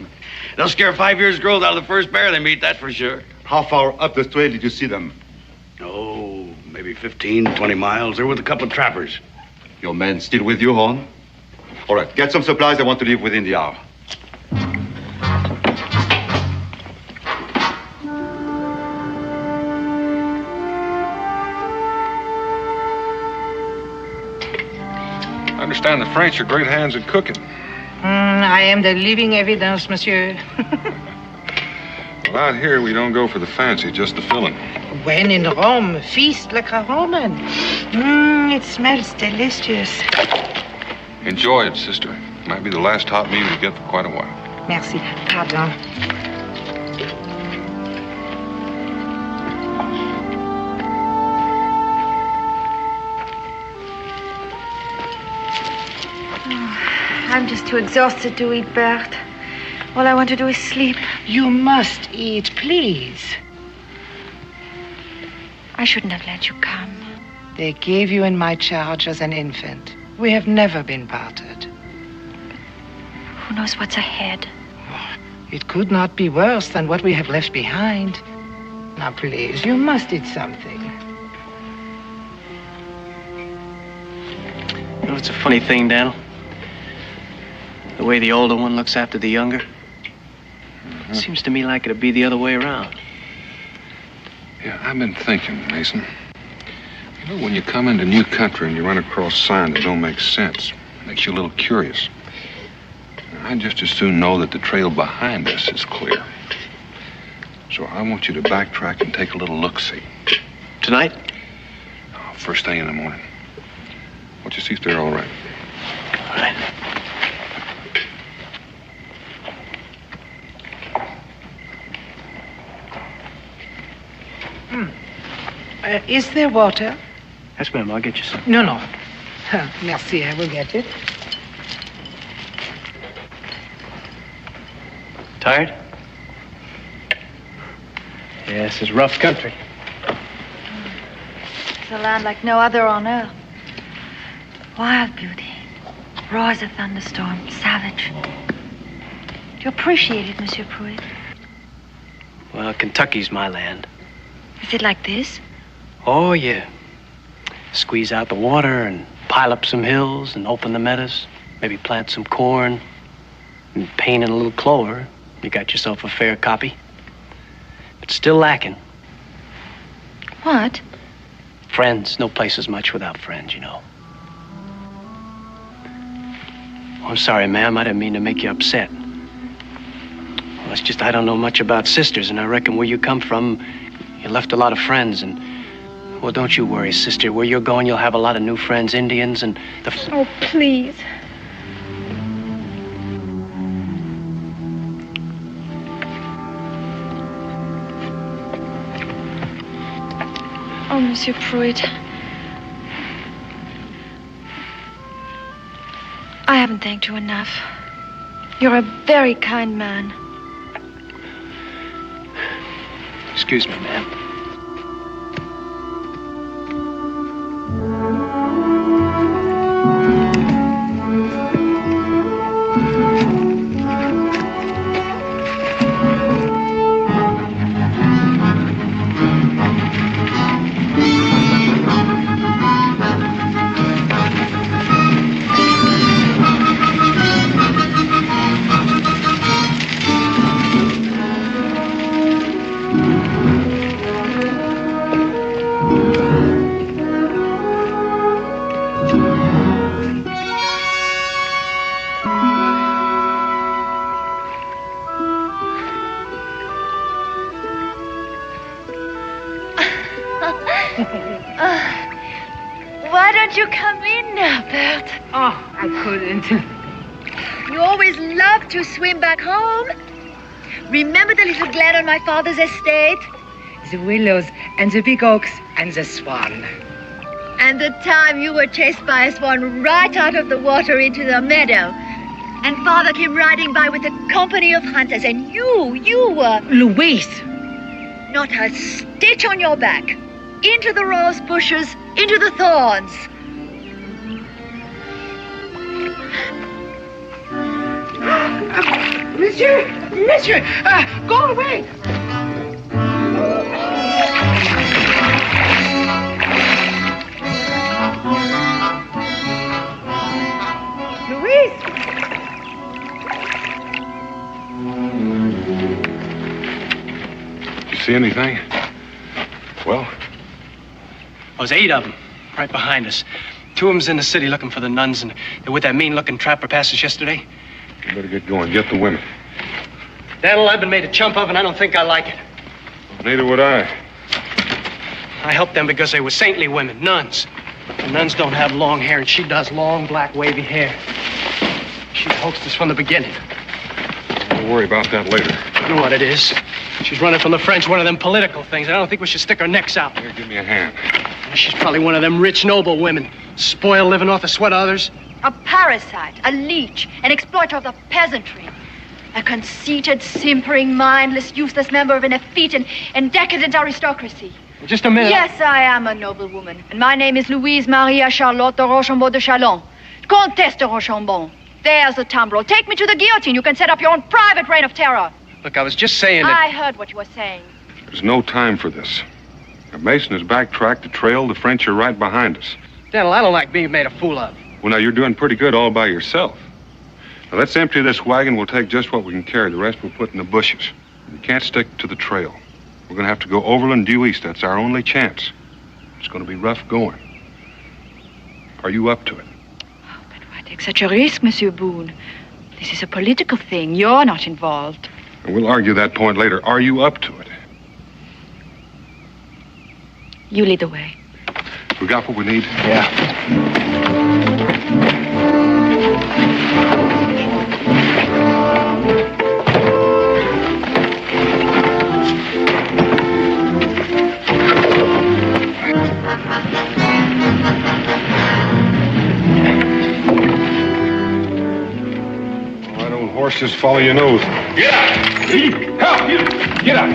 They'll scare 5 years' growth out of the first bear they meet, that's for sure. How far up the trail did you see them? Oh, maybe 15, 20 miles. They're with a couple of trappers. Your men still with you, Horn? All right, get some supplies. I want to leave within the hour. I understand the French are great hands at cooking. I am the living evidence, monsieur. Well, out here, we don't go for the fancy, just the filling. When in Rome, feast like a Roman. It smells delicious. Enjoy it, sister. Might be the last hot meal you get for quite a while. Merci. Pardon. I'm just too exhausted to eat, Bert. All I want to do is sleep. You must eat, please. I shouldn't have let you come. They gave you in my charge as an infant. We have never been parted. Who knows what's ahead? It could not be worse than what we have left behind. Now, please, you must eat something. You know, it's a funny thing, Daniel. The way the older one looks after the younger. It seems to me like it'd be the other way around. Yeah, I've been thinking, Mason. You know, when you come into new country and you run across signs that don't make sense, it makes you a little curious. I'd just as soon know that the trail behind us is clear. So I want you to backtrack and take a little look-see. Tonight? Oh, first thing in the morning. Want you see if they're all right. All right. Is there water? Yes, ma'am. I'll get you some. No. Merci, I will get it. Tired? Yes, it's rough country. It's a land like no other on earth. Wild beauty. Raw as a thunderstorm. Savage. Do you appreciate it, Monsieur Pruitt? Well, Kentucky's my land. Is it like this? Oh, yeah. Squeeze out the water and pile up some hills and open the meadows. Maybe plant some corn and paint in a little clover. You got yourself a fair copy. But still lacking. What? Friends. No place is much without friends, you know. Oh, I'm sorry, ma'am. I didn't mean to make you upset. Well, it's just I don't know much about sisters, and I reckon where you come from, you left a lot of friends, and... Well, don't you worry, sister. Where you're going, you'll have a lot of new friends, Indians, and the... Oh, please. Oh, Monsieur Pruitt. haven't thanked you enough. You're a very kind man. Excuse me, ma'am. Why don't you come in now, Bert? Oh, I couldn't. You always loved to swim back home. Remember the little glen on my father's estate? The willows and the big oaks and the swan. And the time you were chased by a swan right out of the water into the meadow. And father came riding by with a company of hunters, and you were... Louise! Not a stitch on your back. Into the rose bushes, into the thorns. Monsieur, go away. Louise! Did you see anything? Well? There's 8 of them right behind us. 2 of them's in the city looking for the nuns, and they're with that mean-looking trapper past us yesterday. You better get going. Get the women. Daniel, I've been made a chump of, and I don't think I like it. Neither would I. I helped them because they were saintly women, nuns. The nuns don't have long hair, and she does long, black, wavy hair. She hoaxed us from the beginning. We'll worry about that later. You know what it is. She's running from the French, one of them political things. I don't think we should stick our necks out. Here, give me a hand. She's probably one of them rich, noble women, spoiled living off the sweat of others. A parasite, a leech, an exploiter of the peasantry. A conceited, simpering, mindless, useless member of an effete and decadent aristocracy. Just a minute. Yes, I am a noble woman. And my name is Louise Maria Charlotte de Rochambeau de Chalon. Comtesse de Rochambeau. There's the tumbrel. Take me to the guillotine. You can set up your own private reign of terror. Look, I was just saying that... I heard what you were saying. There's no time for this. If Mason has backtracked the trail, the French are right behind us. Daniel, I don't like being made a fool of. Well, now, you're doing pretty good all by yourself. Now, let's empty this wagon. We'll take just what we can carry. The rest we'll put in the bushes. We can't stick to the trail. We're going to have to go overland due east. That's our only chance. It's going to be rough going. Are you up to it? Oh, but why take such a risk, Monsieur Boone? This is a political thing. You're not involved. And we'll argue that point later. Are you up to it? You lead the way. We got what we need? Yeah. Why don't horses follow your nose? Get out! Help! Get out!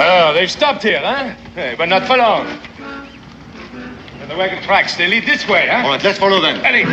Oh, they've stopped here, huh? Hey, but not for long. And the wagon tracks, they lead this way, huh? All right, let's follow them. Allez!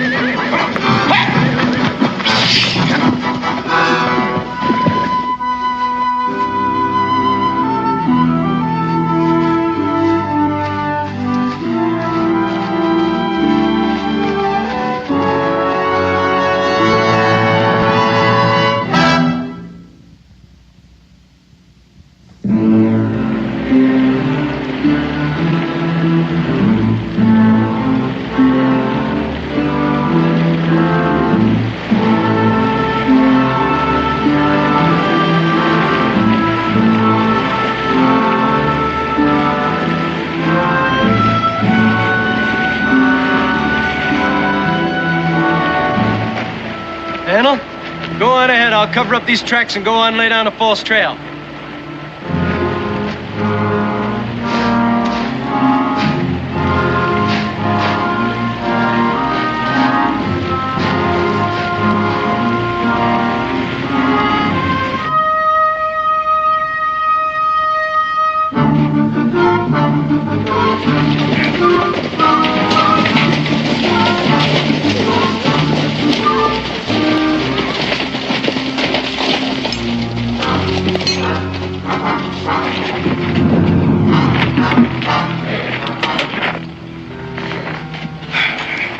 on ahead. I'll cover up these tracks and go on lay down a false trail.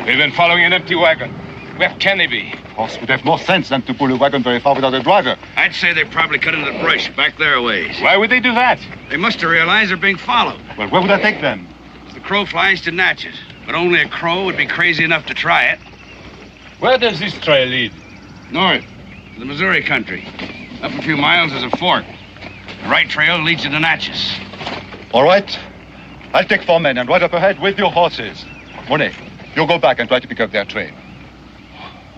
We've been following an empty wagon. Where can they be? Horse would have more sense than to pull a wagon very far without a driver. I'd say they probably cut into the brush back there a ways. Why would they do that? They must have realized they're being followed. Well, where would I take them? The crow flies to Natchez, but only a crow would be crazy enough to try it. Where does this trail lead? North, to the Missouri country. Up a few miles is a fork. The right trail leads you to Natchez. All right. I'll take 4 men and ride up ahead with your horses. Monet, you go back and try to pick up their trail.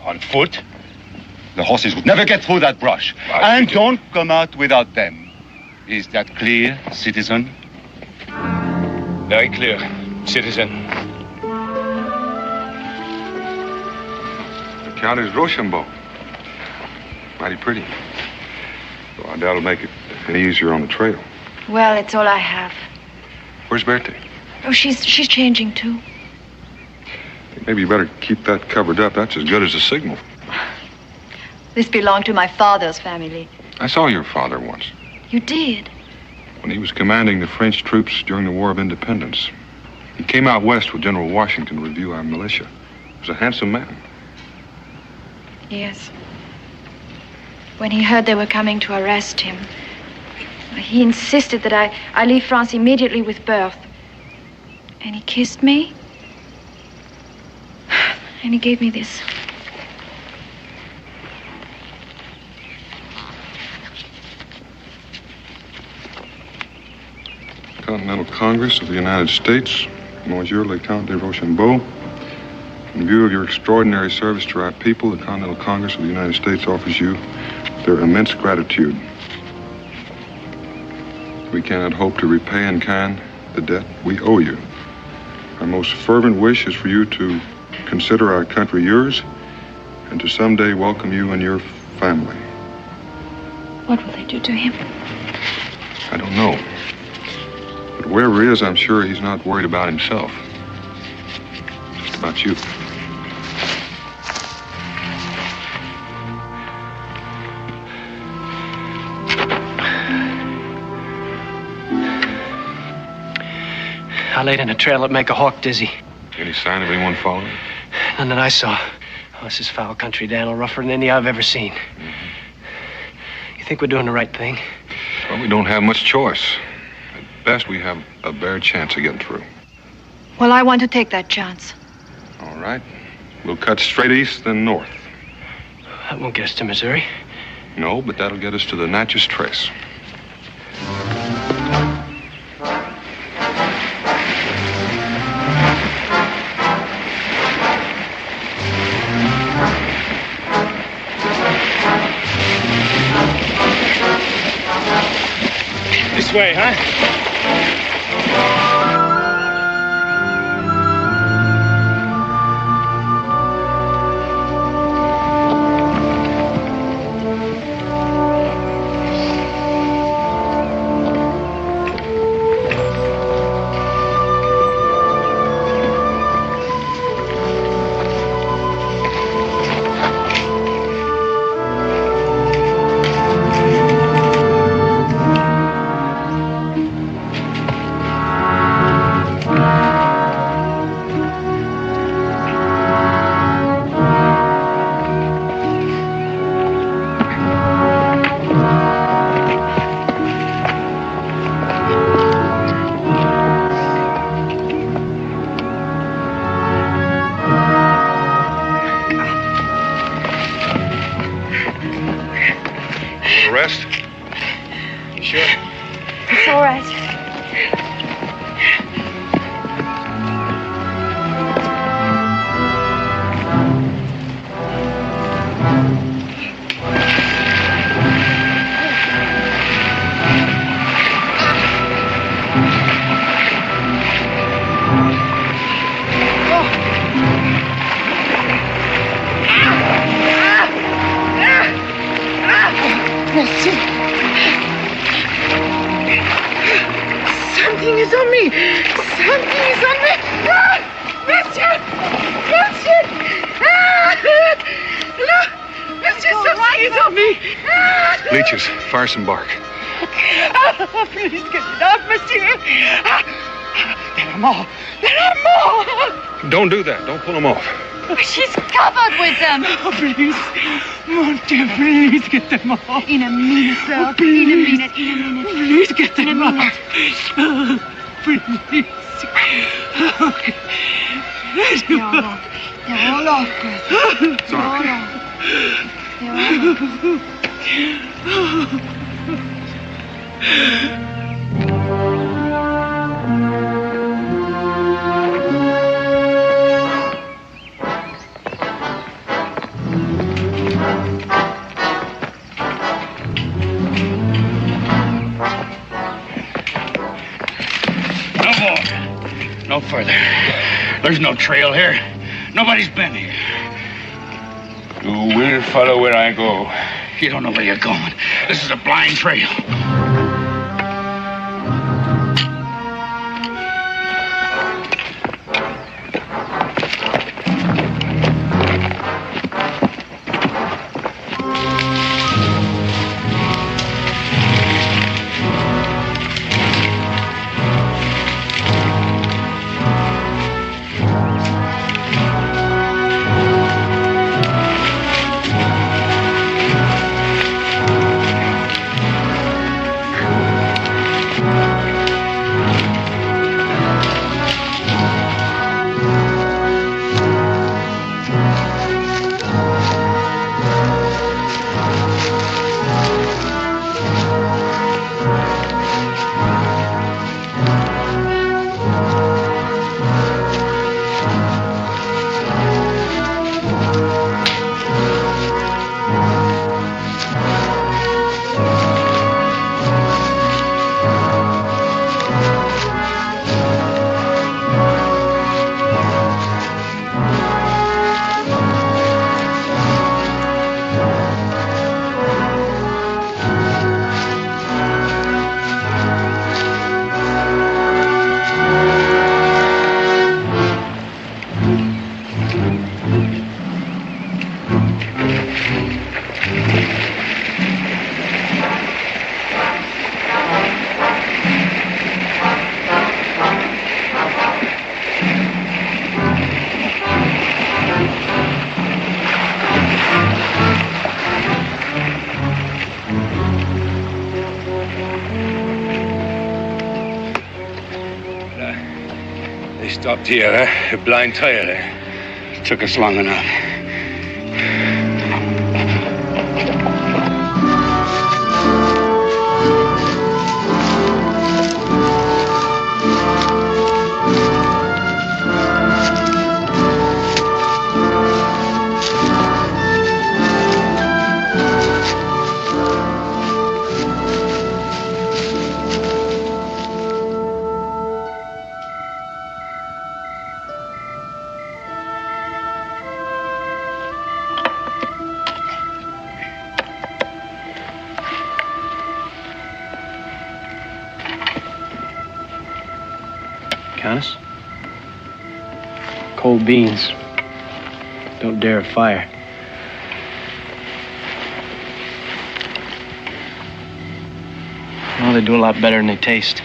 On foot? The horses would never get through that brush. And don't come out without them. Is that clear, citizen? Very clear, citizen. The Count is Rochambeau. Mighty pretty. So I doubt it'll make it any easier on the trail. Well, it's all I have. Where's Bertie? Oh, she's changing too. Maybe you better keep that covered up. That's as good as a signal. This belonged to my father's family. I saw your father once, You did? when he was commanding the French troops during the War of Independence. He came out west with General Washington to review our militia. He was a handsome man. Yes. When he heard they were coming to arrest him, he insisted that I leave France immediately with Berthe. And he kissed me. And he gave me this. Continental Congress of the United States, Monsieur le Count de Rochambeau. In view of your extraordinary service to our people, the Continental Congress of the United States offers you their immense gratitude. We cannot hope to repay in kind the debt we owe you. Our most fervent wish is for you to consider our country yours and to someday welcome you and your family. What will they do to him? I don't know. But wherever he is, I'm sure he's not worried about himself. Just about you. I laid in a trail that'd make a hawk dizzy. Any sign of anyone following? None that I saw. Oh, this is foul country, Daniel, rougher than any I've ever seen. You think we're doing the right thing? Well, we don't have much choice. At best, we have a bare chance of getting through. Well, I want to take that chance. All right. We'll cut straight east, then north. That won't get us to Missouri. No, but that'll get us to the Natchez Trace. This way, huh? Salmi! Salmi! Salmi! Ah! Monsieur! Monsieur! Ah! Look! Monsieur, something is on me! Ah! Leeches, fire some bark. Ah, please get it off, monsieur! Ah! There are more! There are more! Don't do that. Don't pull them off. She's covered with them. Oh, please. Mon Dieu, please get them off. In a minute, Belle. Please. In a minute, in a minute. Please get them in a minute. off. Please. Okay. They're all off. They're all off, Percy. It's all right. They're all off. No further. There's no trail here. Nobody's been here. You will follow where I go. You don't know where you're going. This is a blind trail. Stopped here, huh? A blind trail, eh? Took us long enough. Countess? Cold beans. Don't dare a fire. Well, they do a lot better than they taste.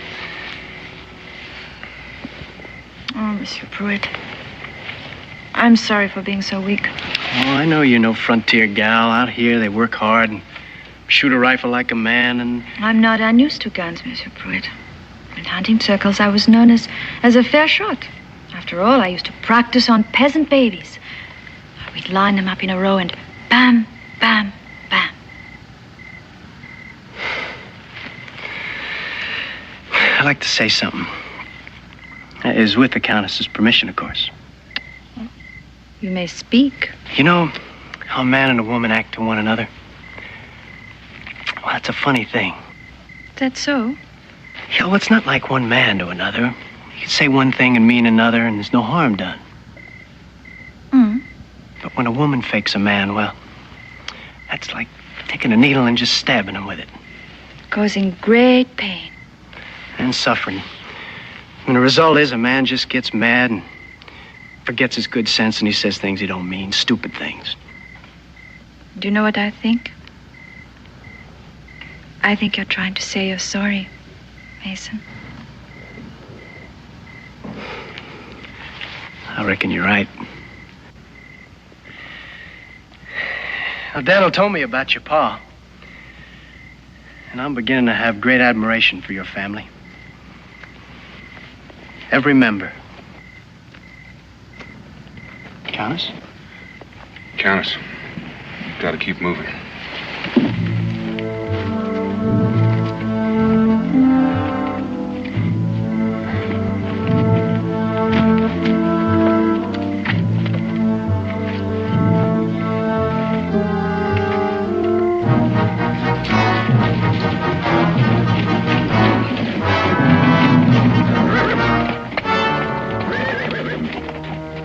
Oh, Monsieur Pruitt. I'm sorry for being so weak. Oh, I know you're no frontier gal. Out here, they work hard and shoot a rifle like a man and... I'm not unused to guns, Monsieur Pruitt. In hunting circles, I was known as a fair shot. After all, I used to practice on peasant babies. We'd line them up in a row and bam, bam, bam. I'd like to say something. That is with the Countess's permission, of course. You may speak. You know how a man and a woman act to one another? Well, it's a funny thing. That's so? Yeah, well, it's not like one man to another. You can say one thing and mean another, and there's no harm done. But when a woman fakes a man, well, that's like taking a needle and just stabbing him with it. Causing great pain. And suffering. And the result is a man just gets mad and forgets his good sense, and he says things he don't mean, stupid things. Do you know what I think? I think you're trying to say you're sorry, Mason. I reckon you're right. Now, Daniel told me about your pa. And I'm beginning to have great admiration for your family. Every member. Countess? Countess, gotta keep moving.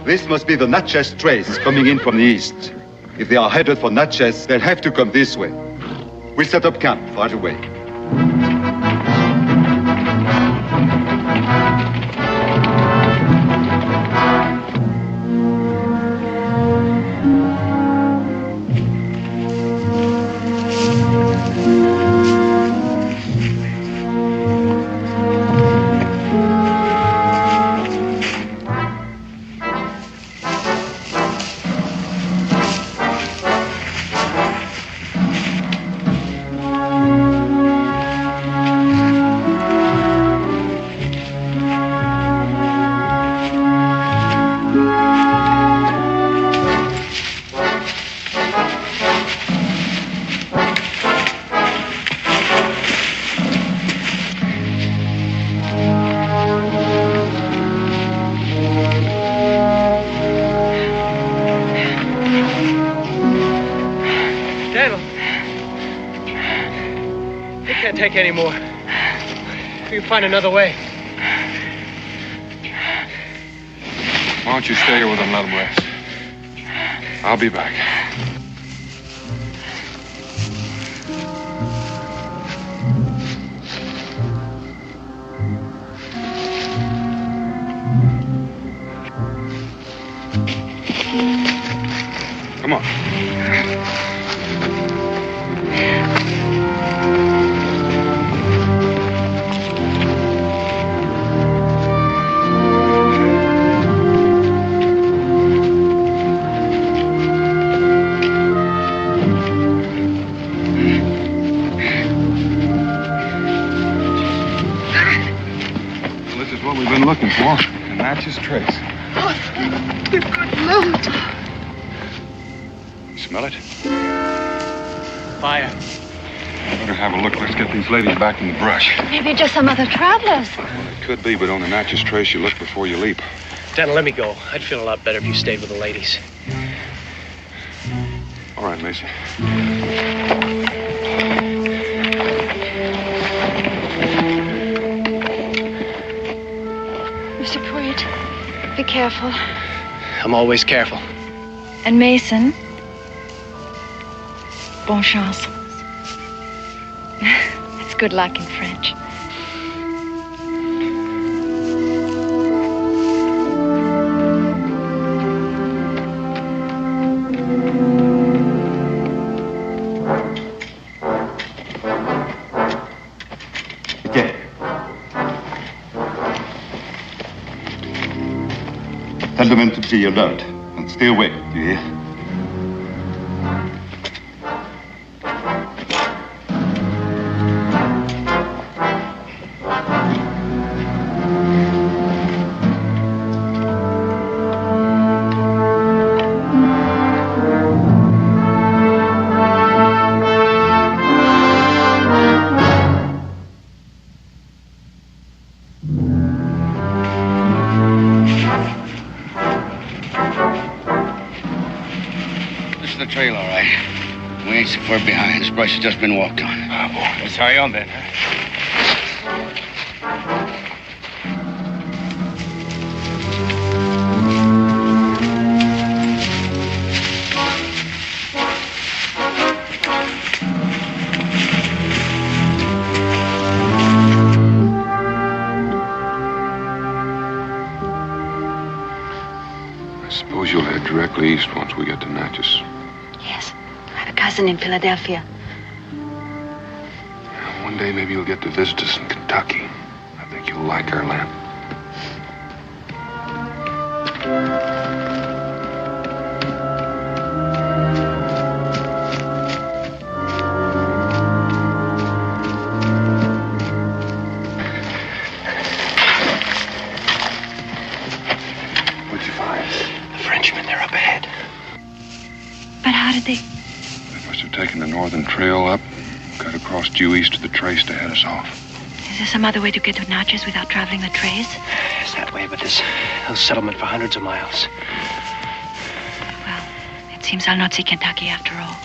This must be the Natchez trace coming in from the east. If they are headed for Natchez, they'll have to come this way. We'll set up camp right away. Anymore. We can find another way. Why don't you stay here with them and let them rest? I'll be back. Come on. Looking for a Natchez trace. Oh, the good Lord. Smell it? Fire. Better have a look. Let's get these ladies back in the brush. Maybe just some other travelers. Well, it could be, but on the Natchez trace, you look before you leap. Daniel, let me go. I'd feel a lot better if you stayed with the ladies. All right, Mason. Be careful. I'm always careful. And Mason, bon chance. It's good luck in French. Tell the men to be alert and stay away, do you hear? Trail, all right. We ain't so far behind. This brush has just been walked on. Oh, boy. Let's hurry on then, huh? I suppose you'll head directly east once we get to Natchez. Yes. I have a cousin in Philadelphia. One day maybe you'll get to visit us in Kentucky. I think you'll like our land. What'd you find? The Frenchmen, they're up ahead. But how did they? They must have taken the northern trail up, cut across due east of the trace to head us off. Is there some other way to get to Natchez without traveling the trace? It's that way, but there's no settlement for hundreds of miles. Well, it seems I'll not see Kentucky after all.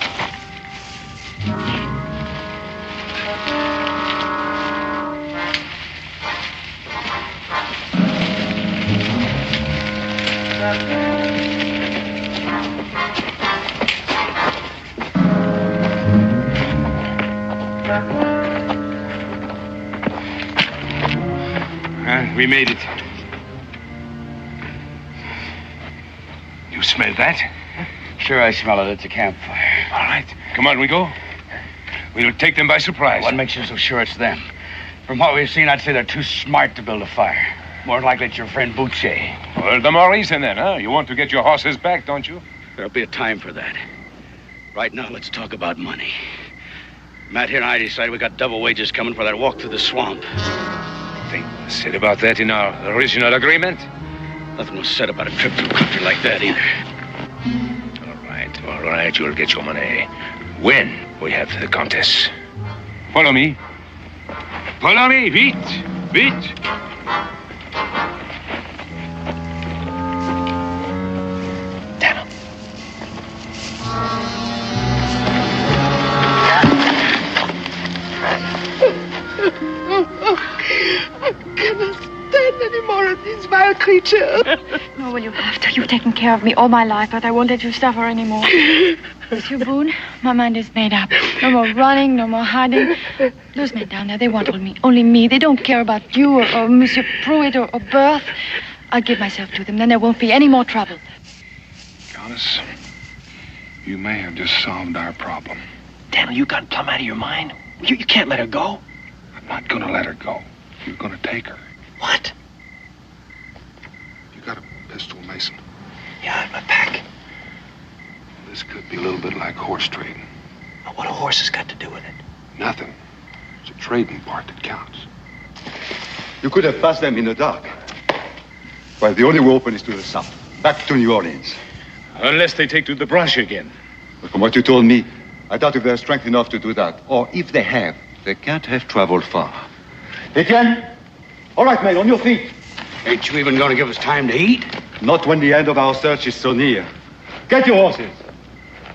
We made it. You smell that? Sure, I smell it. It's a campfire. All right. Come on, we go. We'll take them by surprise. What makes you so sure it's them? From what we've seen, I'd say they're too smart to build a fire. More than likely it's your friend Boucher. Well, the more reason then, huh? You want to get your horses back, don't you? There'll be a time for that. Right now, let's talk about money. Matt here and I decided we got double wages coming for that walk through the swamp. Nothing was said about that in our original agreement. Nothing was said about a trip through country like that either. All right, you'll get your money when we have the contest. Follow me. Follow me, vite, vite. Damn him. I cannot stand any more of these vile creatures. Nor will you have to. You've taken care of me all my life, but I won't let you suffer anymore. Monsieur Boone, my mind is made up. No more running, no more hiding. Those men down there, they want only me. They don't care about you or Monsieur Pruitt or Berth. I'll give myself to them, then there won't be any more trouble. Countess, you may have just solved our problem. Daniel, you gone plumb out of your mind? You can't let her go. I'm not going to let her go. You're going to take her. What? You got a pistol, Mason? Yeah, in my pack. This could be a little bit like horse trading. What a horse has got to do with it? Nothing. It's a trading part that counts. You could have passed them in the dark. Well, the only way open is to the south, back to New Orleans. Unless they take to the brush again. But from what you told me, I doubt if they have strength enough to do that. Or if they have, they can't have traveled far. Etienne? All right, men, on your feet. Ain't you even going to give us time to eat? Not when the end of our search is so near. Get your horses.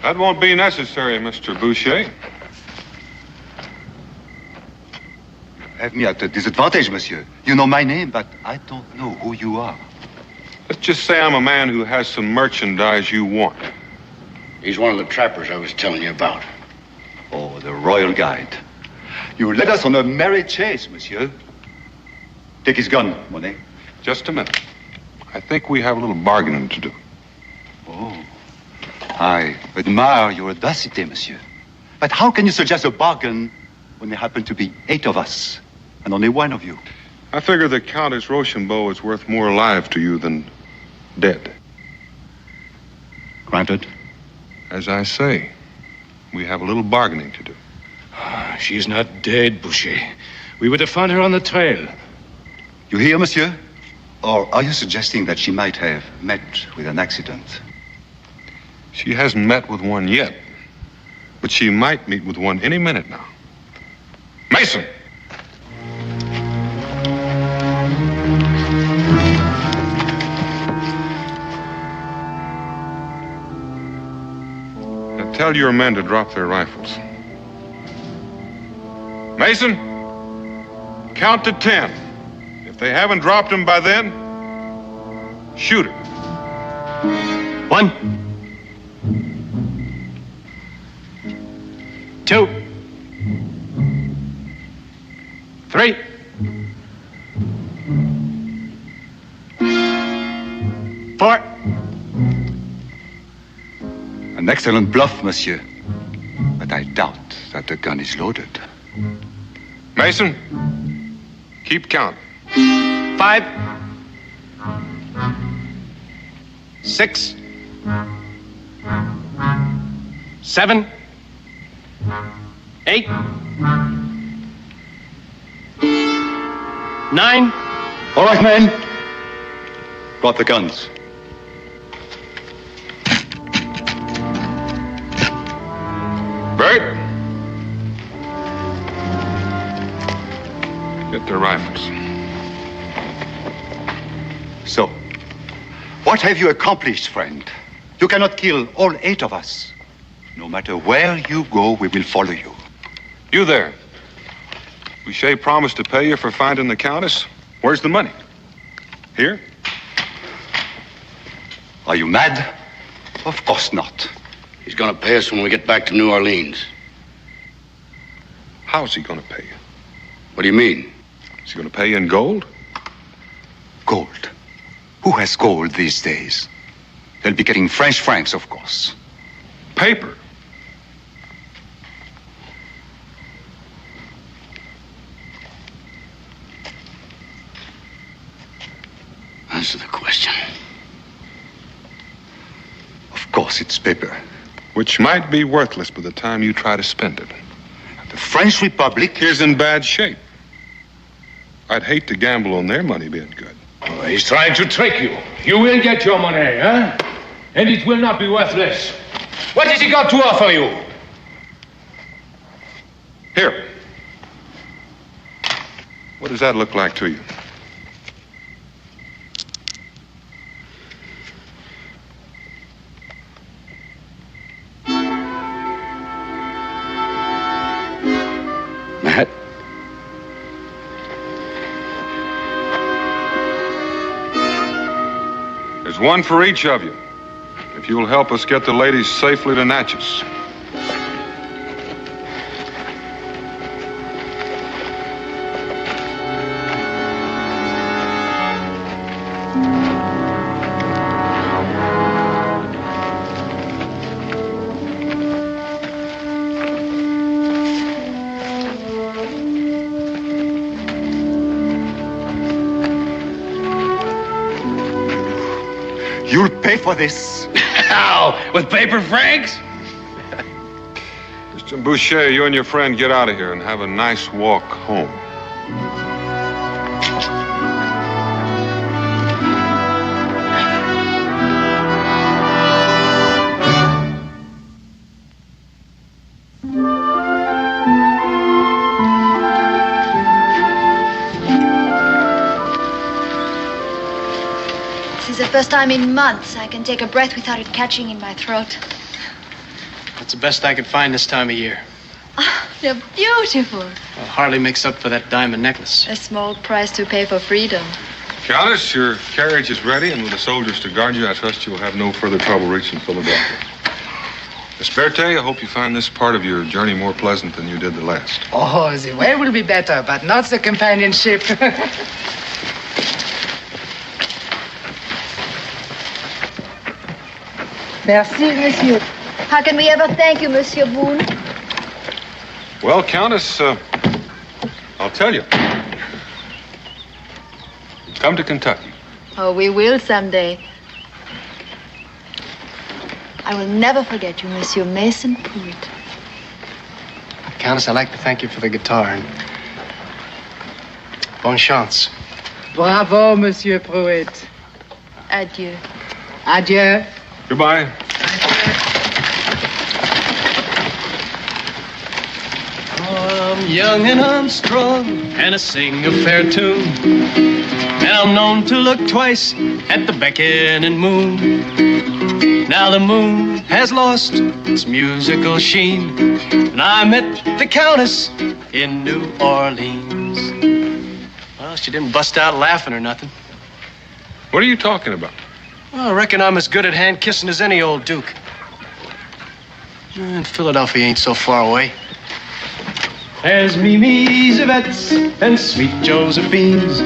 That won't be necessary, Mr. Boucher. Have me at a disadvantage, monsieur. You know my name, but I don't know who you are. Let's just say I'm a man who has some merchandise you want. He's one of the trappers I was telling you about. Oh, the royal guide. You led us on a merry chase, monsieur. Take his gun, Monet. Just a minute. I think we have a little bargaining to do. Oh. I admire your audacity, monsieur. But how can you suggest a bargain when there happen to be 8 of us and only 1 of you? I figure that Countess Rochambeau is worth more alive to you than dead. Granted. As I say, we have a little bargaining to do. She's not dead, Boucher. We would have found her on the trail. You hear, monsieur? Or are you suggesting that she might have met with an accident? She hasn't met with one yet, but she might meet with one any minute now. Mason! Now tell your men to drop their rifles. Mason, count to 10. If they haven't dropped them by then, shoot her. 1, 2, 3, 4, An excellent bluff, monsieur. But I doubt that the gun is loaded. Mason, keep count. 5, 6, 7, 8, 9. All right, men. Drop the guns. Bert. Get their rifles. So, what have you accomplished, friend? You cannot kill all 8 of us. No matter where you go, we will follow you. You there. Boucher promised to pay you for finding the Countess. Where's the money? Here? Are you mad? Of course not. He's gonna pay us when we get back to New Orleans. How's he gonna pay you? What do you mean? Is he gonna pay you in gold? Gold? Who has gold these days? They'll be getting French francs, of course. Paper. Answer the question. Of course it's paper. Which might be worthless by the time you try to spend it. The French Republic is in bad shape. I'd hate to gamble on their money being good. Oh, he's trying to trick you. You will get your money, huh? And it will not be worthless. What has he got to offer you? Here. What does that look like to you? Matt? There's one for each of you. If you'll help us get the ladies safely to Natchez. You'll pay for this. How? With paper francs? Mr. Boucher, you and your friend get out of here and have a nice walk home. This is the first time in months I can take a breath without it catching in my throat. That's the best I could find this time of year. Oh, they're beautiful. Well, hardly makes up for that diamond necklace. A small price to pay for freedom. Countess, your carriage is ready, and with the soldiers to guard you, I trust you will have no further trouble reaching Philadelphia. Miss Berthe, I hope you find this part of your journey more pleasant than you did the last. Oh, the way will be better, but not the companionship. Merci, monsieur. How can we ever thank you, Monsieur Boone? Well, Countess, I'll tell you. Come to Kentucky. Oh, we will someday. I will never forget you, Monsieur Mason Pruitt. Countess, I'd like to thank you for the guitar and bonne chance. Bravo, Monsieur Pruitt. Adieu. Adieu. Goodbye. I'm young and I'm strong, and I sing a fair tune. And I'm known to look twice at the beckoning moon. Now the moon has lost its musical sheen, and I met the Countess in New Orleans. Well, she didn't bust out laughing or nothing. What are you talking about? Well, I reckon I'm as good at hand kissing as any old duke. And Philadelphia ain't so far away. There's Mimi's, Yvette's, and sweet Josephine's,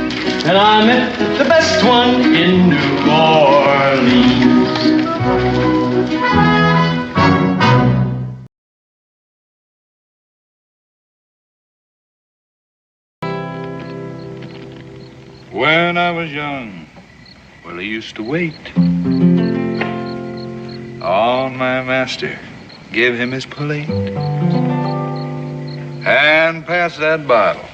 and I met the best one in New Orleans. was young, well, he used to wait on my master, give him his plate, and pass that bottle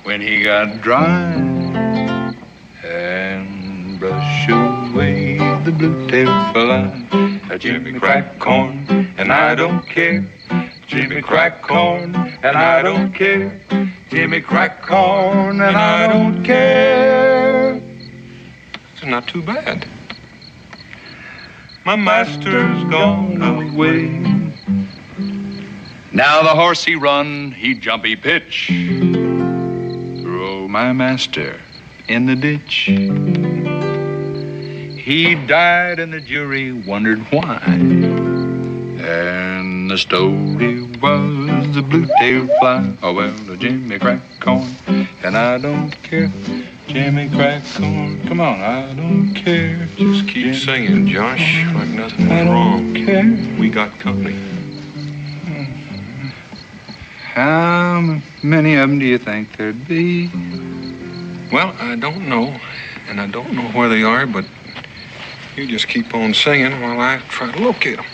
when he got dry, and brush away the blue-tailed fly. Jimmy crack corn, and I don't care. Jimmy crack corn, and I don't care. Jimmy crack corn, and I don't care. It's not too bad. My master's gone away. Now the horse he run, he jump, he pitch. Throw my master in the ditch. He died and the jury wondered why. And the story was the blue-tailed fly. Oh, well, the Jimmy crack corn, and I don't care. Jimmy crack corn, come on, I don't care. Just keep singing, Josh, like nothing was wrong. Care. We got company. How many of them do you think there'd be? Well, I don't know, and I don't know where they are, but you just keep on singing while I try to locate them.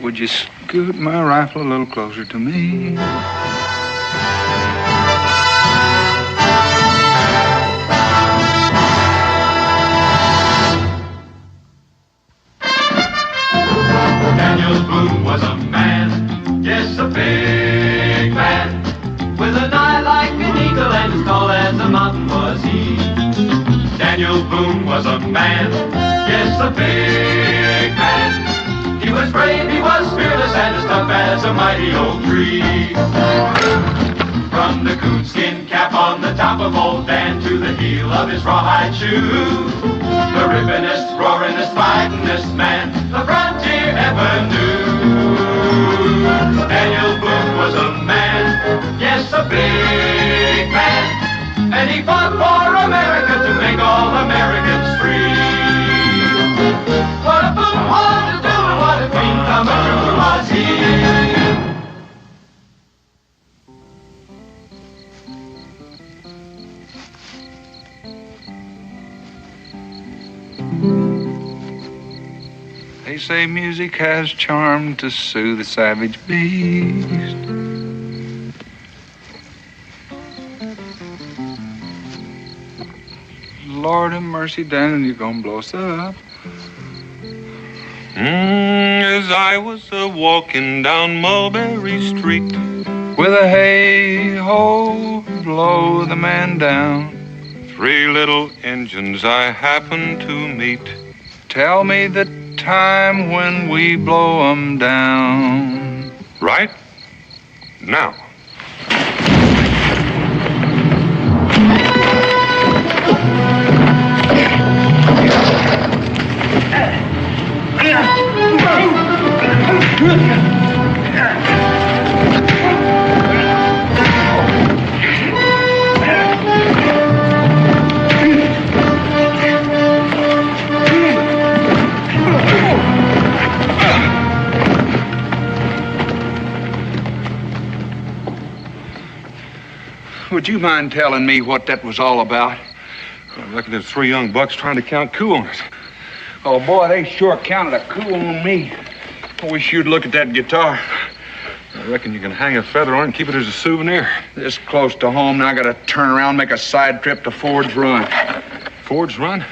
Would you scoot my rifle a little closer to me? Daniel Boone was a man, yes, a big man, with an eye like an eagle and as tall as a mountain was he. Daniel Boone was a man, yes, a big man. He was brave, he was fearless, and as tough as a mighty oak tree. From the coonskin cap on the top of old Dan to the heel of his rawhide shoe, the rippinest, roaringest, fightingest man the frontier ever knew. Daniel Boone was a man, yes, a big man, and he fought for America to make all Americans free. What a Boone wanted to do and what a dream come true was he. They say music has charm to soothe the savage beast. Lord have mercy, Dan, you're gonna blow us up. As I was walking down Mulberry Street, with a hey-ho, blow the man down. 3 little engines I happened to meet. Tell me the time when we blow 'em down. Right now. Would you mind telling me what that was all about? I reckon there's 3 young bucks trying to count coup on us. Oh, boy, they sure counted a coup on me. I wish you'd look at that guitar. I reckon you can hang a feather on it and keep it as a souvenir. This close to home, now I gotta turn around and make a side trip to Ford's Run. Ford's Run?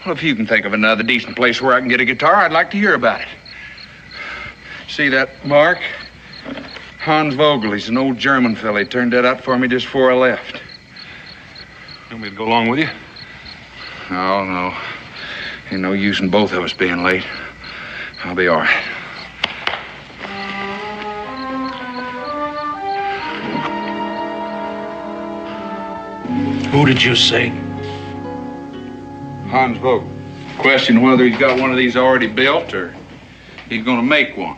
Well, if you can think of another decent place where I can get a guitar, I'd like to hear about it. See that mark? Hans Vogel, he's an old German fella. He turned that out for me just before I left. You want me to go along with you? Oh, no. Ain't no use in both of us being late. I'll be all right. Who did you say? Hans Vogel. Question whether he's got one of these already built or he's gonna make one.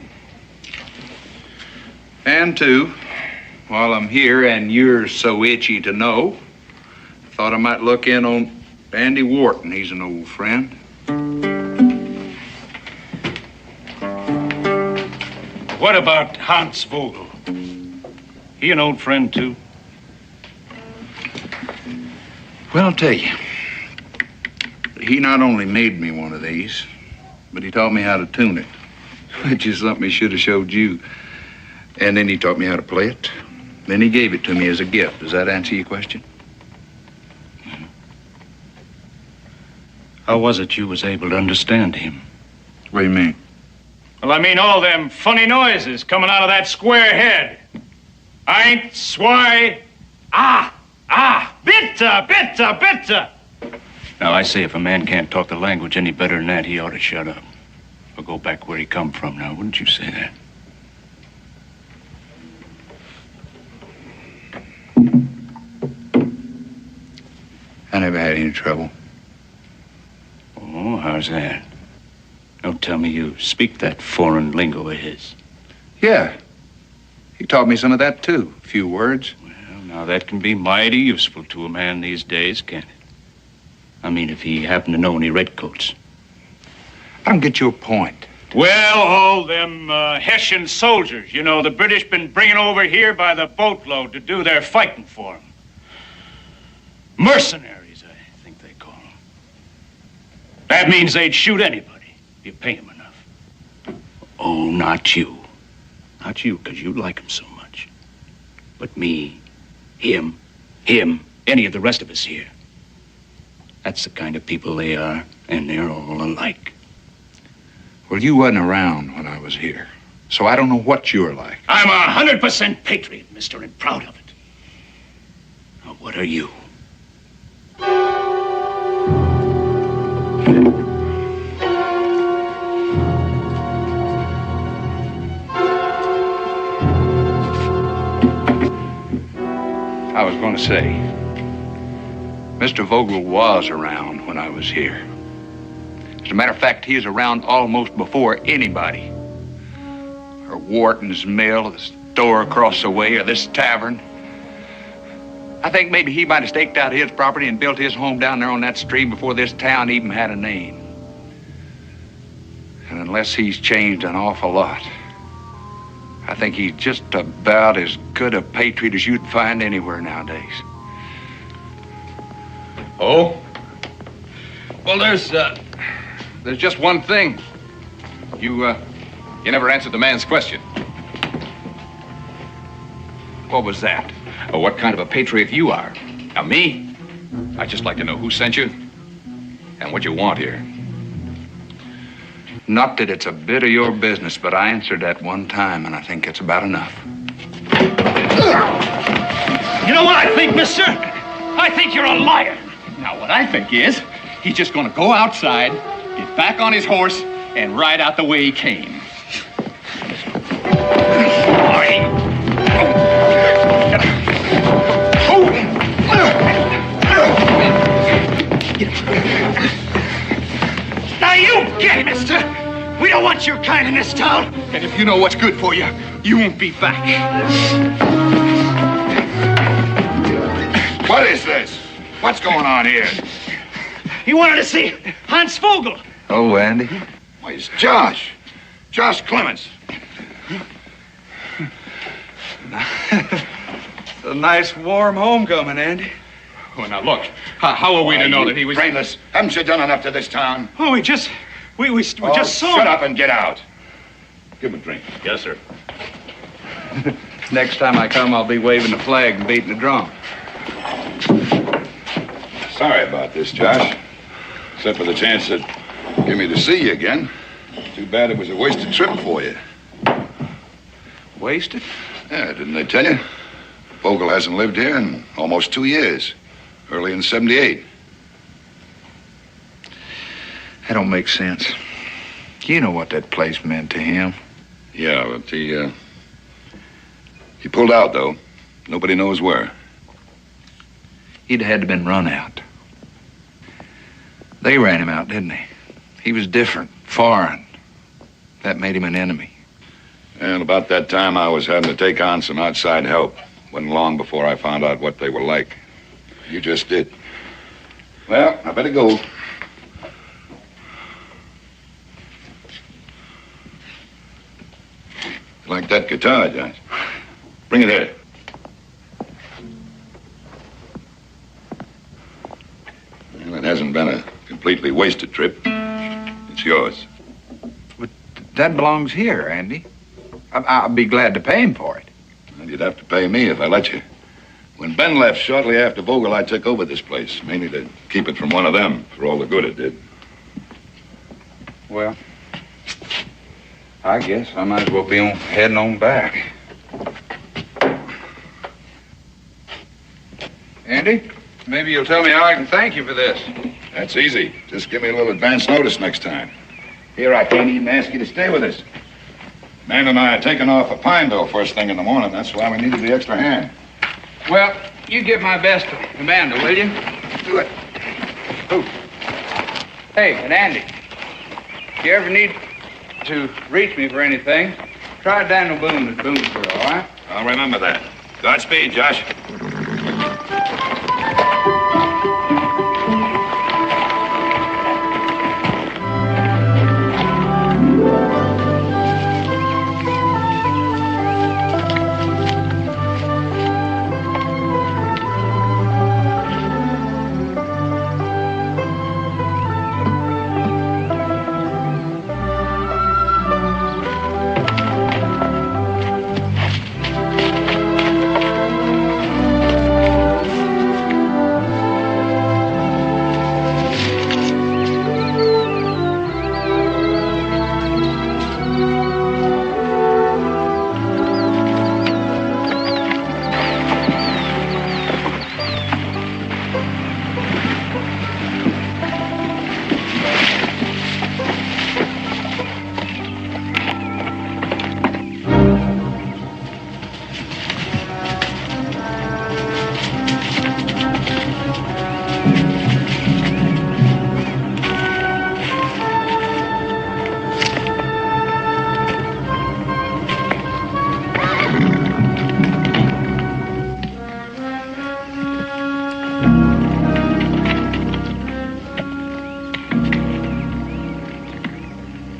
And 2, while I'm here and you're so itchy to know, I thought I might look in on Andy Wharton. He's an old friend. What about Hans Vogel? He an old friend, too? Well, I'll tell you. He not only made me one of these, but he taught me how to tune it, which is something he should have showed you. And then he taught me how to play it. Then he gave it to me as a gift. Does that answer your question? How was it you was able to understand him? What do you mean? Well, I mean all them funny noises coming out of that square head. Eins, zwei, bitte. Now, I say if a man can't talk the language any better than that, he ought to shut up. Or go back where he come from now, wouldn't you say that? I never had any trouble. Oh, how's that? Don't tell me you speak that foreign lingo of his. Yeah. He taught me some of that, too. A few words. Well, now that can be mighty useful to a man these days, can't it? I mean, if he happened to know any redcoats. I don't get your point. Well, all them Hessian soldiers, you know, the British been bringing over here by the boatload to do their fighting for them. Mercenaries, I think they call them. That means they'd shoot anybody if you pay them enough. Oh, not you. Not you, because you like him so much. But me, him, any of the rest of us here. That's the kind of people they are, and they're all alike. Well, you wasn't around when I was here, so I don't know what you're like. I'm 100% patriot, mister, and proud of it. Now, what are you? I was going to say, Mr. Vogel was around when I was here. As a matter of fact, he is around almost before anybody. Or Wharton's mill, the store across the way, or this tavern. I think maybe he might have staked out his property and built his home down there on that stream before this town even had a name. And unless he's changed an awful lot, I think he's just about as good a patriot as you'd find anywhere nowadays. Oh? Well, there's just one thing. You never answered the man's question. What was that? Oh, what kind of a patriot you are. Now, me? I'd just like to know who sent you and what you want here. Not that it's a bit of your business, but I answered that one time, and I think it's about enough. You know what I think, mister? I think you're a liar. Now, what I think is, he's just gonna go outside, get back on his horse, and ride out the way he came. Now you get it, mister. We don't want your kind in this town. And if you know what's good for you, you won't be back. What is this? What's going on here? He wanted to see Hans Vogel. Oh, Andy? Why, it's Josh. Josh Clements. A nice, warm homecoming, Andy. Oh, now look. How are we to know that he was... Brainless. Haven't you done enough to this town? Oh, we just saw Shut him. up and get out. Give him a drink. Yes, sir. Next time I come, I'll be waving the flag and beating the drum. Sorry about this, Josh. Except for the chance that give me to see you again. Too bad it was a wasted trip for you. Wasted? Yeah, didn't they tell you? Vogel hasn't lived here in almost 2 years. Early in '78. That don't make sense. You know what that place meant to him. Yeah, but he pulled out, though. Nobody knows where. He'd had to been run out. They ran him out, didn't they? He was different, foreign. That made him an enemy. And about that time, I was having to take on some outside help. Wasn't long before I found out what they were like. You just did. Well, I better go. Like that guitar, Josh. Bring it here. hasn't been a completely wasted trip. It's yours. That belongs here, Andy. I'll be glad to pay him for it. Well, you'd have to pay me if I let you. When Ben left shortly after Vogel, I took over this place, mainly to keep it from one of them, for all the good it did. Well, I guess I might as well be heading on back. Andy, maybe you'll tell me how I can thank you for this. That's easy. Just give me a little advance notice next time. Here, I can't even ask you to stay with us. Man and I are taking off for Pineville first thing in the morning. That's why we needed the extra hand. Well, you give my best to Amanda, will you? Do it. Ooh. Hey, and Andy, if you ever need to reach me for anything, try Daniel Boone at Boonesboro, all right? I'll remember that. Godspeed, Josh.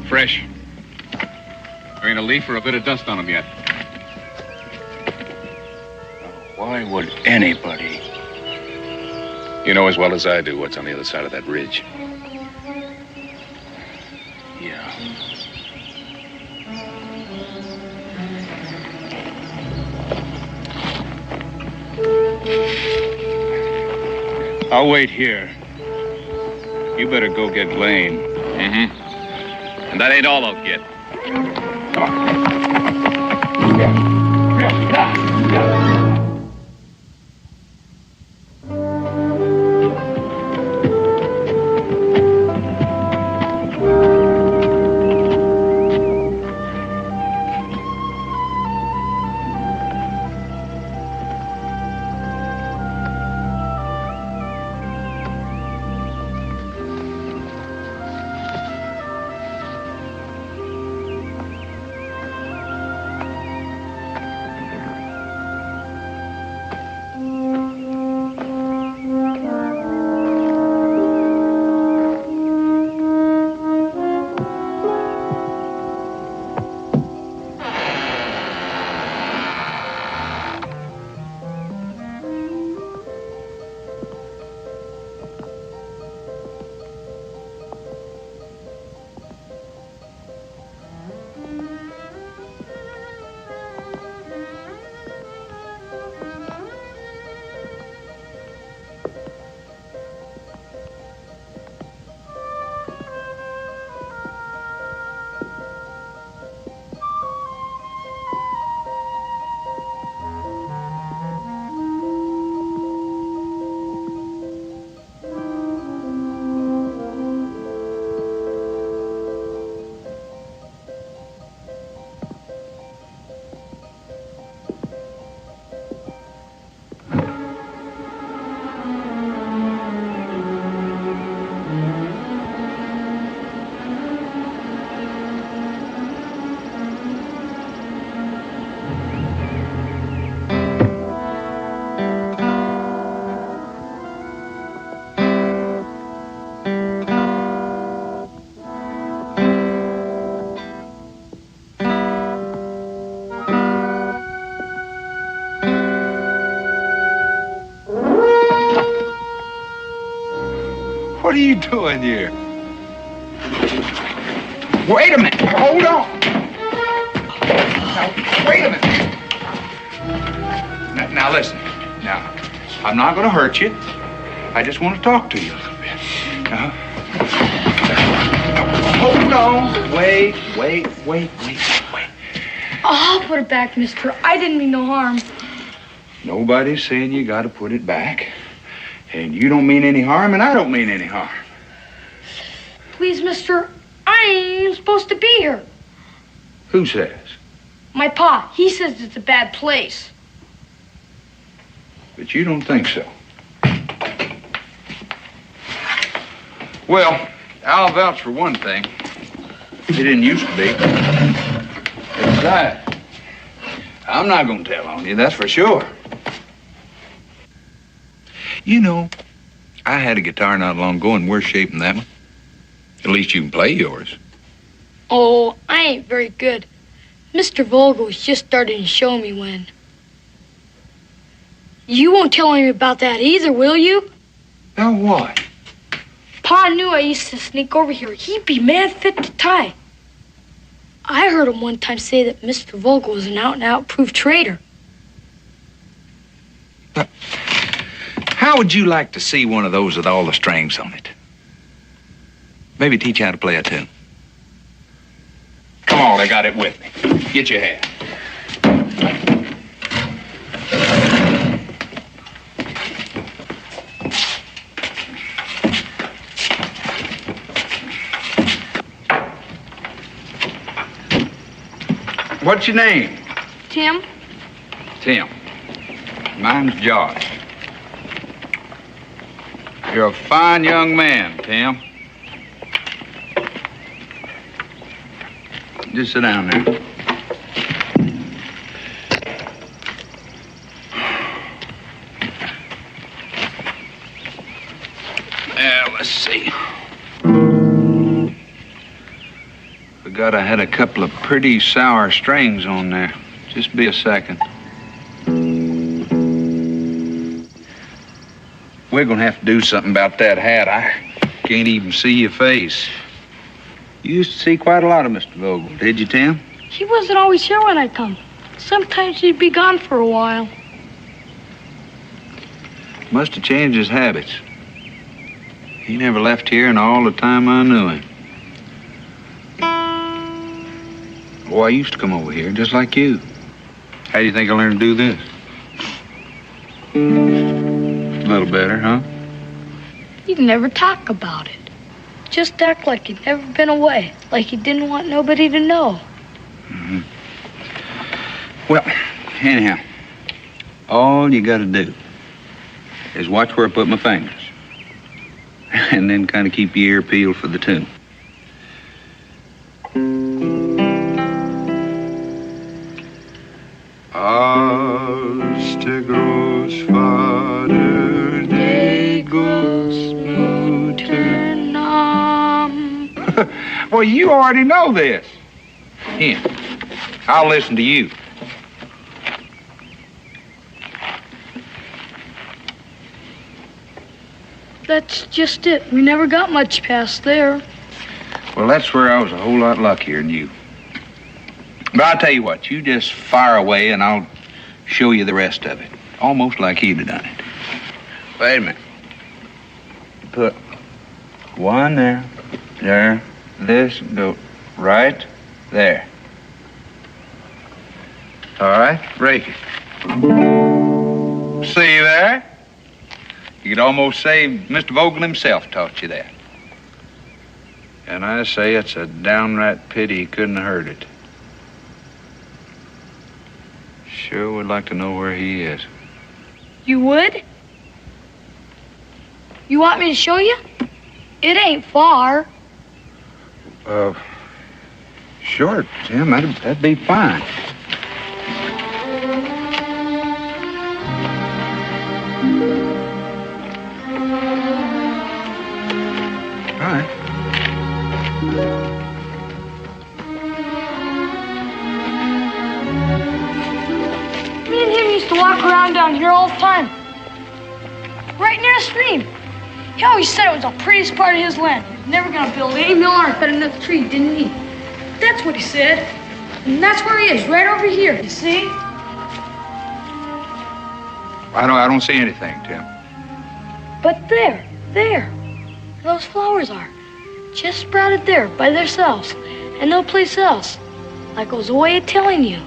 Fresh. There ain't a leaf or a bit of dust on them yet. Why would anybody? You know as well as I do what's on the other side of that ridge. Yeah. I'll wait here. You better go get Lane. Mm-hmm. And that ain't all I'll get. are you doing here? Wait a minute. Hold on. Now, wait a minute. Now listen. Now, I'm not going to hurt you. I just want to talk to you a little bit. Hold on. Wait. I'll put it back, mister. I didn't mean no harm. Nobody's saying you got to put it back. And you don't mean any harm, and I don't mean any harm. Please, mister, I ain't even supposed to be here. Who says? My pa, he says it's a bad place. But you don't think so. Well, I'll vouch for one thing. It didn't used to be. Besides, I'm not going to tell on you, that's for sure. You know, I had a guitar not long ago in worse shape than that one. At least you can play yours. Oh, I ain't very good. Mr. Vogel's just starting to show me when. You won't tell him about that either, will you? Now what? Pa knew I used to sneak over here. He'd be mad fit to tie. I heard him one time say that Mr. Vogel was an out-and-out proof traitor. How would you like to see one of those with all the strings on it? Maybe teach you how to play a tune. Come on, I got it with me. Get your hat. What's your name? Tim? Tim. Mine's Josh. You're a fine young man, Tim. Just sit down there. Let's see. Forgot I had a couple of pretty sour strings on there. Just be a second. We're gonna have to do something about that hat. I can't even see your face. You used to see quite a lot of Mr. Vogel, did you, Tim? He wasn't always here when I come. Sometimes he'd be gone for a while. Must have changed his habits. He never left here in all the time I knew him. Oh, I used to come over here just like you. How do you think I learned to do this? A little better, huh? He'd never talk about it. Just act like he'd never been away, like he didn't want nobody to know. Mm-hmm. Well, anyhow, all you gotta do is watch where I put my fingers. And then kind of keep your ear peeled for the tune. Als Großvater de Großmutter nahm. Well, you already know this. Here, I'll listen to you. That's just it. We never got much past there. Well, that's where I was a whole lot luckier than you. But I'll tell you what, you just fire away and I'll show you the rest of it. Almost like he'd have done it. Wait a minute. Put one there, this, go right there. All right, break it. See there? You could almost say Mr. Vogel himself taught you that. And I say it's a downright pity he couldn't have heard it. Sure would like to know where he is. You would? You want me to show you? It ain't far. Sure, Tim, that'd be fine. All right. Me and him used to walk around down here all the time. Right near a stream. He always said it was the prettiest part of his land. He was never gonna build any mill or cut another tree, didn't he? That's what he said. And that's where he is, right over here, you see? I don't see anything, Tim. But there, those flowers are. Just sprouted there by themselves, and no place else. Like it was a way of telling you.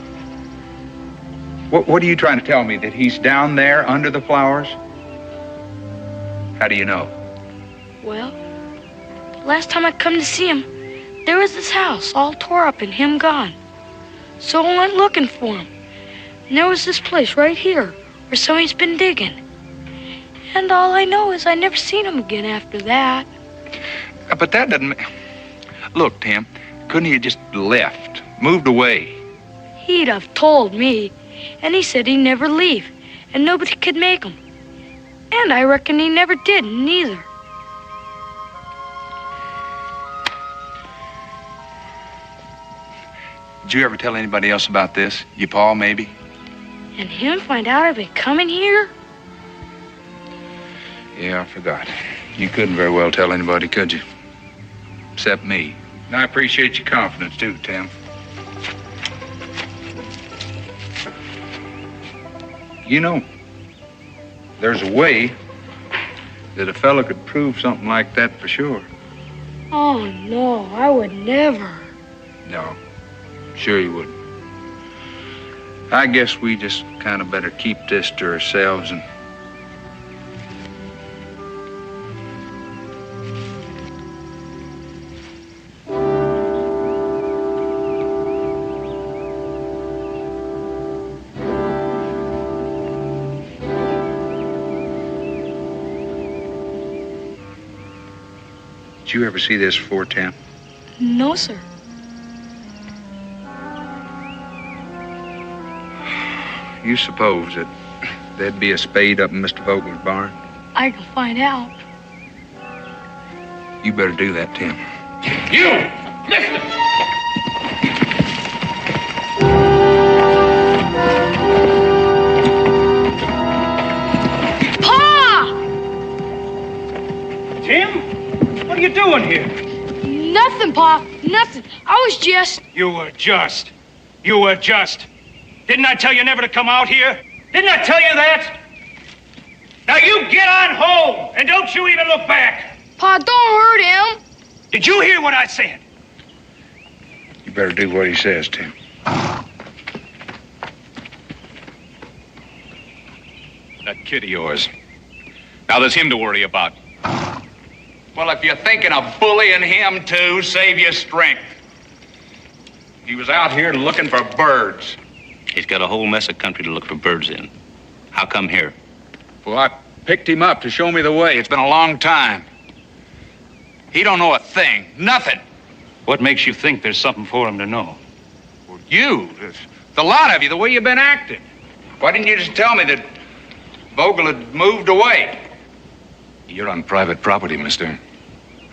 What are you trying to tell me? That he's down there under the flowers? How do you know? Well, last time I come to see him, there was this house all tore up and him gone. So I went looking for him. And there was this place right here where somebody's been digging. And all I know is I never seen him again after that. But that doesn't... Look, Tim, couldn't he have just left, moved away? He'd have told me. And he said he'd never leave. And nobody could make him. And I reckon he never did, neither. Did you ever tell anybody else about this? Your pa, maybe? And him find out I've been coming here? Yeah, I forgot. You couldn't very well tell anybody, could you? Except me. And I appreciate your confidence, too, Tim. You know, there's a way that a fella could prove something like that for sure. Oh, no, I would never. No, sure you wouldn't. I guess we just kind of better keep this to ourselves and... Did you ever see this before, Tim? No, sir. You suppose that there'd be a spade up in Mr. Vogel's barn? I can find out. You better do that, Tim. You! Listen! Pa! Tim? What are you doing here? Nothing, Pa. Nothing. I was just... You were just. Didn't I tell you never to come out here? Didn't I tell you that? Now you get on home, and don't you even look back. Pa, don't hurt him. Did you hear what I said? You better do what he says, Tim. That kid of yours. Now there's him to worry about. Well, if you're thinking of bullying him, too, save your strength. He was out here looking for birds. He's got a whole mess of country to look for birds in. How come here? Well, I picked him up to show me the way. It's been a long time. He don't know a thing. Nothing. What makes you think there's something for him to know? Well, you, the lot of you, the way you've been acting. Why didn't you just tell me that Vogel had moved away? You're on private property, mister.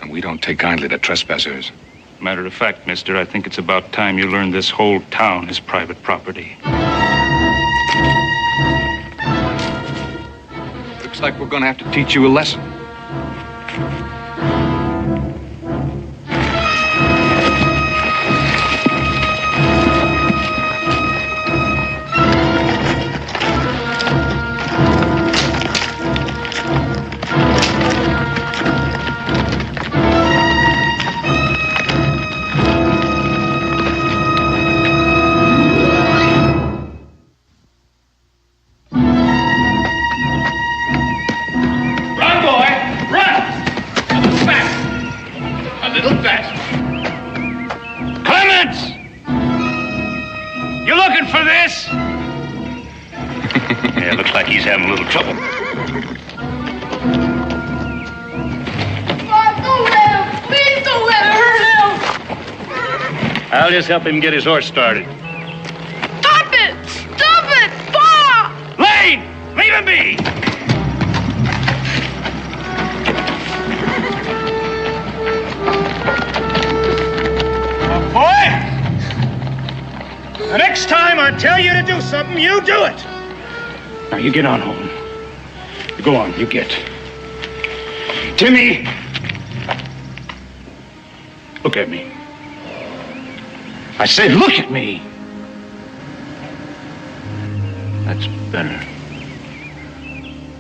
And we don't take kindly to trespassers. Matter of fact, mister, I think it's about time you learned this whole town is private property. Looks like we're gonna have to teach you a lesson. Having a little trouble. Don't let him! Please don't let it hurt him! I'll just help him get his horse started. Stop it! Stop it! Pa! Lane! Leave him be! Boy! The next time I tell you to do something, you do it! Now, you get on home. Go on, you get. Timmy! Look at me. I said, look at me. That's better.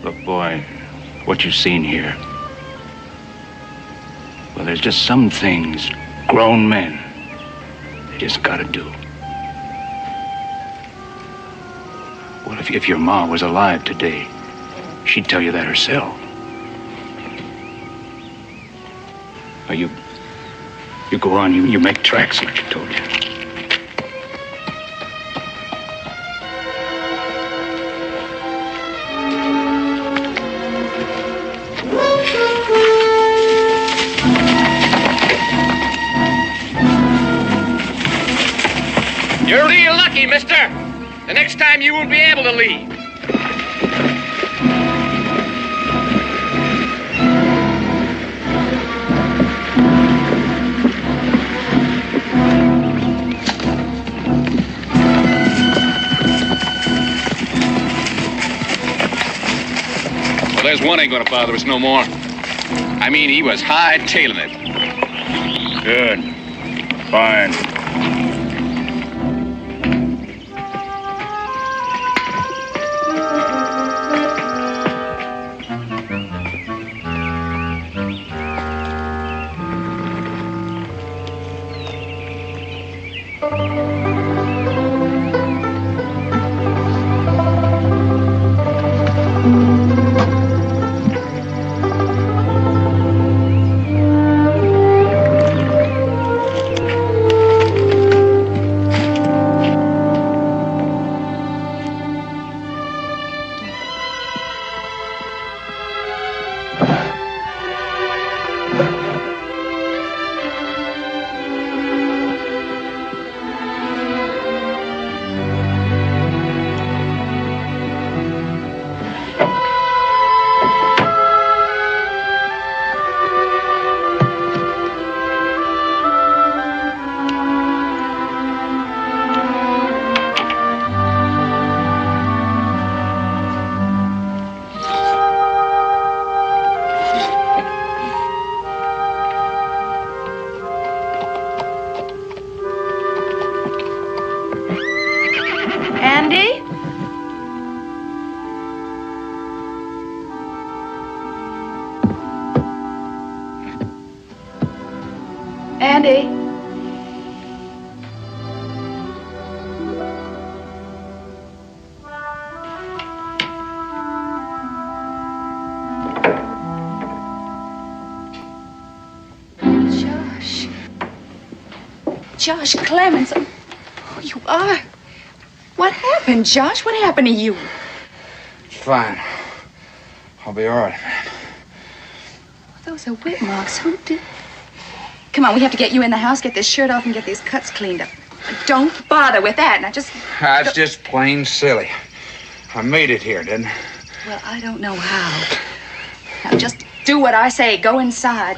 Look, boy, what you've seen here. Well, there's just some things grown men, they just gotta do. Well, if your ma was alive today, she'd tell you that herself. Now, you go on, you make tracks like I told you. You're real lucky, mister. The next time you won't be able to leave. Well, there's one ain't gonna bother us no more. I mean, he was high-tailing it. Good. Fine. Andy. Josh Clements. Oh, you are? What happened, Josh? What happened to you? Fine. I'll be all right, man. Those are whip marks. Who did? Come on, we have to get you in the house, get this shirt off, and get these cuts cleaned up. Don't bother with that. Now just... That's just plain silly. I made it here, didn't I? Well, I don't know how. Now just do what I say. Go inside.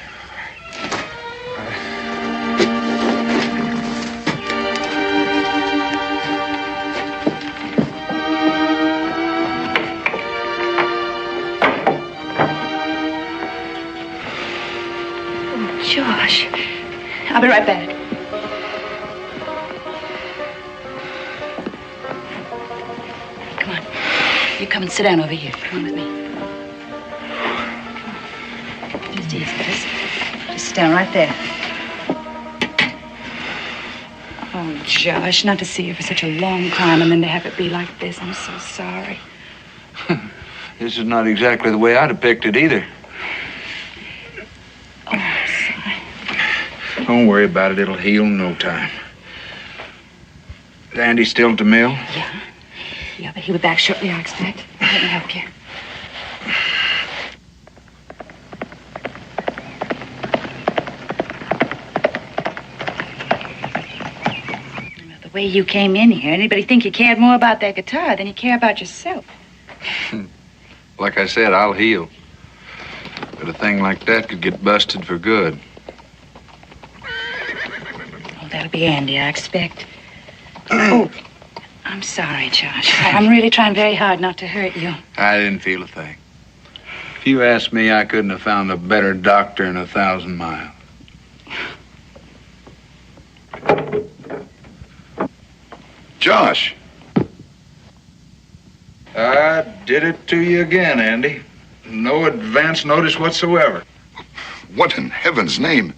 Josh, I'll be right back. Come on. You come and sit down over here. Come on with me. Just easy. Just sit down right there. Oh, Josh, not to see you for such a long time and then to have it be like this. I'm so sorry. This is not exactly the way I'd have picked it either. Don't worry about it. It'll heal in no time. Is Andy still at the mill? Yeah, but he'll be back shortly, I expect. Let me help you. The way you came in here, anybody think you cared more about that guitar than you care about yourself? Like I said, I'll heal. But a thing like that could get busted for good. That'll be Andy, I expect. Oh, I'm sorry, Josh. I'm really trying very hard not to hurt you. I didn't feel a thing. If you ask me, I couldn't have found a better doctor in 1,000 miles. Josh. I did it to you again, Andy. No advance notice whatsoever. What in heaven's name?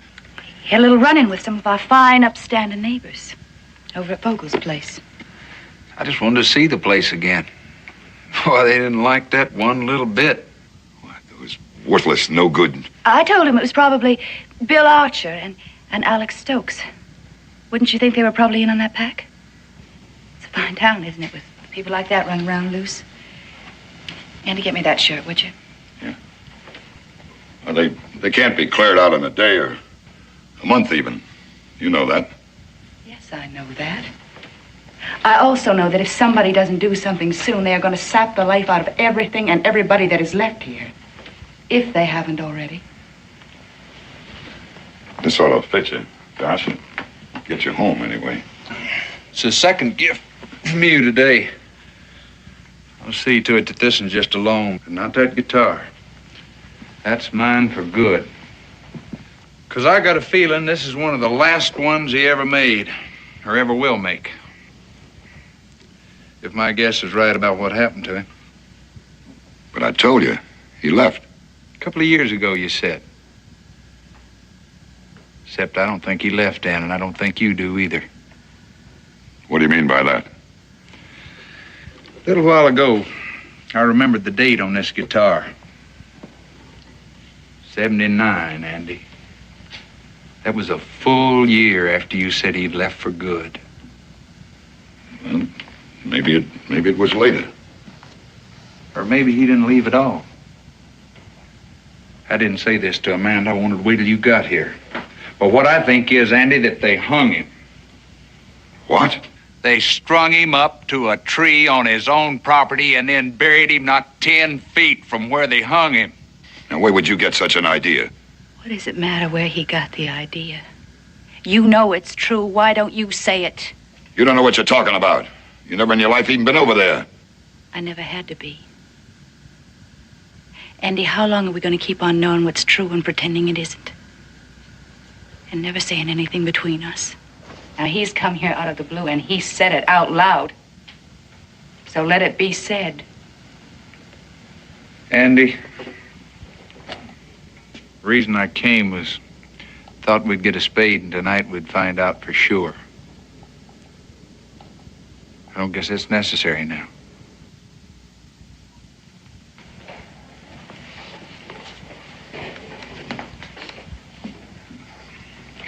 Had a little run-in with some of our fine, upstanding neighbors over at Vogel's place. I just wanted to see the place again. Boy, they didn't like that one little bit. Worthless, no good. I told him it was probably Bill Archer and Alex Stokes. Wouldn't you think they were probably in on that pack? It's a fine town, isn't it, with people like that running around loose? Andy, get me that shirt, would you? Well, they can't be cleared out in a day or a month even. You know that. Yes, I know that. I also know that if somebody doesn't do something soon, they are going to sap the life out of everything and everybody that is left here. If they haven't already. This ought to fit you, Josh. Get you home anyway. It's a second gift from you today. I'll see to it that this is just a loan, but not that guitar. That's mine for good. 'Cause I got a feeling this is one of the last ones he ever made, or ever will make. If my guess is right about what happened to him. But I told you, he left. A couple of years ago, you said. Except I don't think he left, Dan, and I don't think you do either. What do you mean by that? A little while ago, I remembered the date on this guitar. 79, Andy. That was a full year after you said he'd left for good. Well, maybe it was later. Or maybe he didn't leave at all. I didn't say this to Amanda. I wanted to wait till you got here. But what I think is, Andy, that they hung him. What? They strung him up to a tree on his own property and then buried him not 10 feet from where they hung him. Now, where would you get such an idea? What does it matter where he got the idea? You know it's true. Why don't you say it? You don't know what you're talking about. You never in your life even been over there. I never had to be. Andy, how long are we going to keep on knowing what's true and pretending it isn't? And never saying anything between us. Now, he's come here out of the blue, and he said it out loud. So let it be said. Andy, the reason I came was thought we'd get a spade, and tonight we'd find out for sure. I don't guess it's necessary now.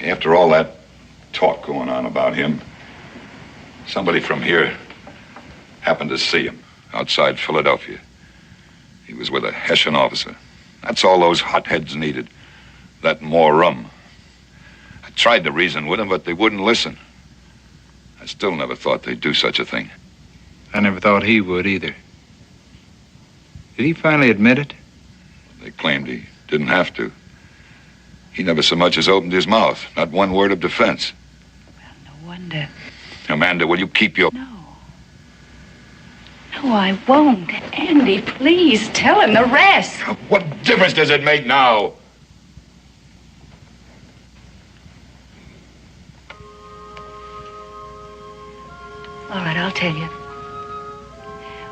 After all that talk going on about him, somebody from here happened to see him outside Philadelphia. He was with a Hessian officer. That's all those hotheads needed. That and more rum. I tried to reason with them, but they wouldn't listen. I still never thought they'd do such a thing. I never thought he would either. Did he finally admit it? They claimed he didn't have to. He never so much as opened his mouth. Not one word of defense. Well, no wonder. Amanda, will you keep your... No, I won't. Andy, please tell him the rest. What difference does it make now? All right, I'll tell you.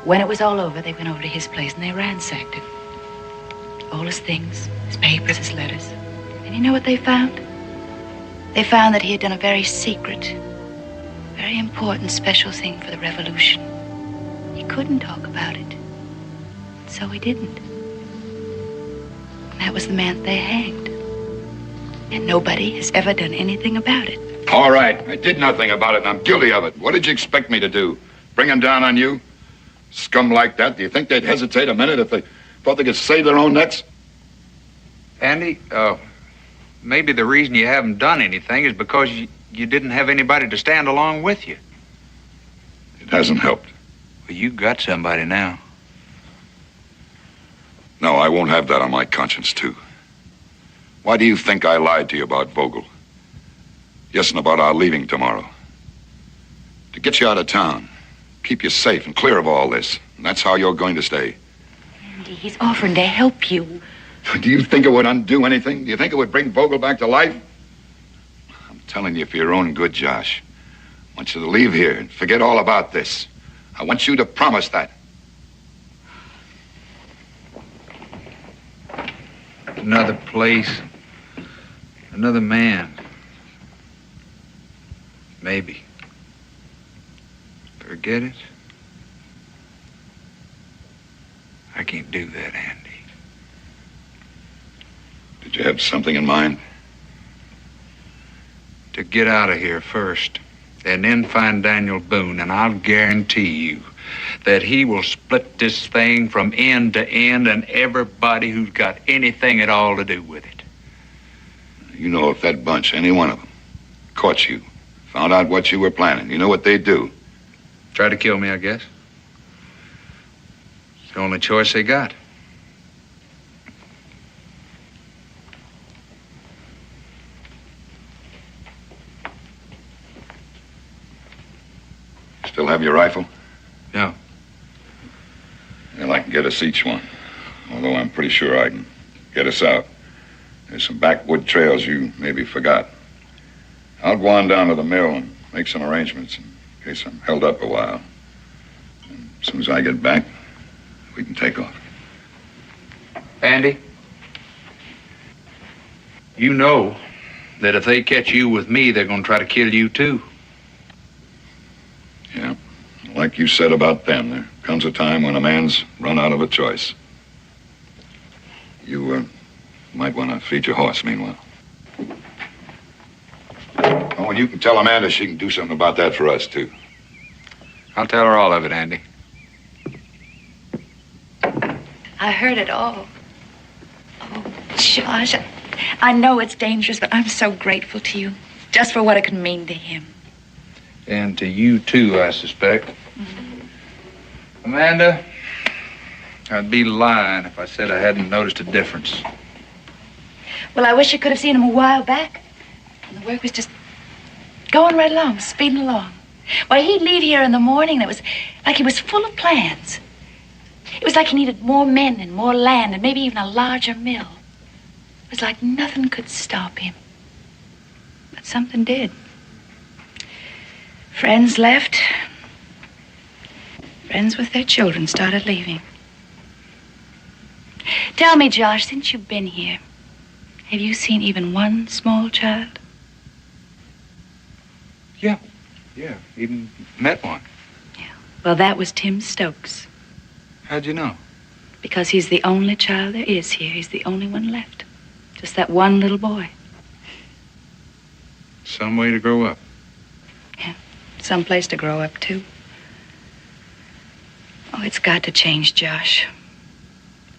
When it was all over, they went over to his place and they ransacked it. All his things, his papers, his letters. And you know what they found? They found that he had done a very secret, very important, special thing for the revolution. He couldn't talk about it. So he didn't. And that was the man that they hanged. And nobody has ever done anything about it. All right, I did nothing about it, and I'm guilty of it. What did you expect me to do? Bring him down on you? Scum like that, do you think they'd hesitate a minute if they thought they could save their own necks? Andy, maybe the reason you haven't done anything is because you didn't have anybody to stand along with you. It hasn't helped. Well, you got somebody now. No, I won't have that on my conscience, too. Why do you think I lied to you about Vogel? Yes, and about our leaving tomorrow. To get you out of town, keep you safe and clear of all this. And that's how you're going to stay. Andy, Andy, he's offering to help you. Do you think it would undo anything? Do you think it would bring Vogel back to life? I'm telling you for your own good, Josh. I want you to leave here and forget all about this. I want you to promise that. Another place. Another man. Maybe. Forget it? I can't do that, Andy. Did you have something in mind? To get out of here first, and then find Daniel Boone, and I'll guarantee you that he will split this thing from end to end and everybody who's got anything at all to do with it. You know, if that bunch, any one of them, caught you, found out what you were planning, you know what they'd do? Try to kill me, I guess. It's the only choice they got. Still have your rifle? Yeah. Well, I can get us each one. Although I'm pretty sure I can get us out. There's some backwood trails you maybe forgot. I'll go on down to the mill and make some arrangements in case I'm held up a while. And as soon as I get back, we can take off. Andy, you know that if they catch you with me, they're going to try to kill you too. Yeah, like you said about them, there comes a time when a man's run out of a choice. You might want to feed your horse meanwhile. Oh, and you can tell Amanda she can do something about that for us, too. I'll tell her all of it, Andy. I heard it all. Oh, Josh, I know it's dangerous, but I'm so grateful to you. Just for what it could mean to him. And to you, too, I suspect. Amanda, I'd be lying if I said I hadn't noticed a difference. Well, I wish I could have seen him a while back. And the work was just going right along, speeding along. Why, he'd leave here in the morning, and it was like he was full of plans. It was like he needed more men and more land and maybe even a larger mill. It was like nothing could stop him. But something did. Friends left. Friends with their children started leaving. Tell me, Josh, since you've been here, have you seen even one small child? Yeah, even met one. Well, that was Tim Stokes. How'd you know? Because he's the only child there is here. He's the only one left. Just that one little boy. Some way to grow up. Some place to grow up, too. Oh, it's got to change, Josh.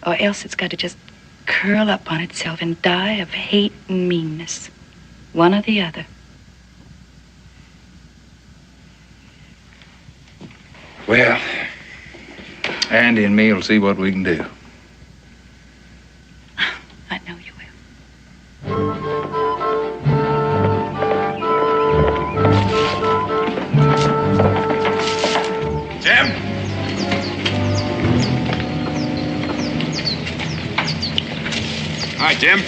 Or else it's got to just curl up on itself and die of hate and meanness. One or the other. Well, Andy and me will see what we can do. I know you Jim? Hi, Jim.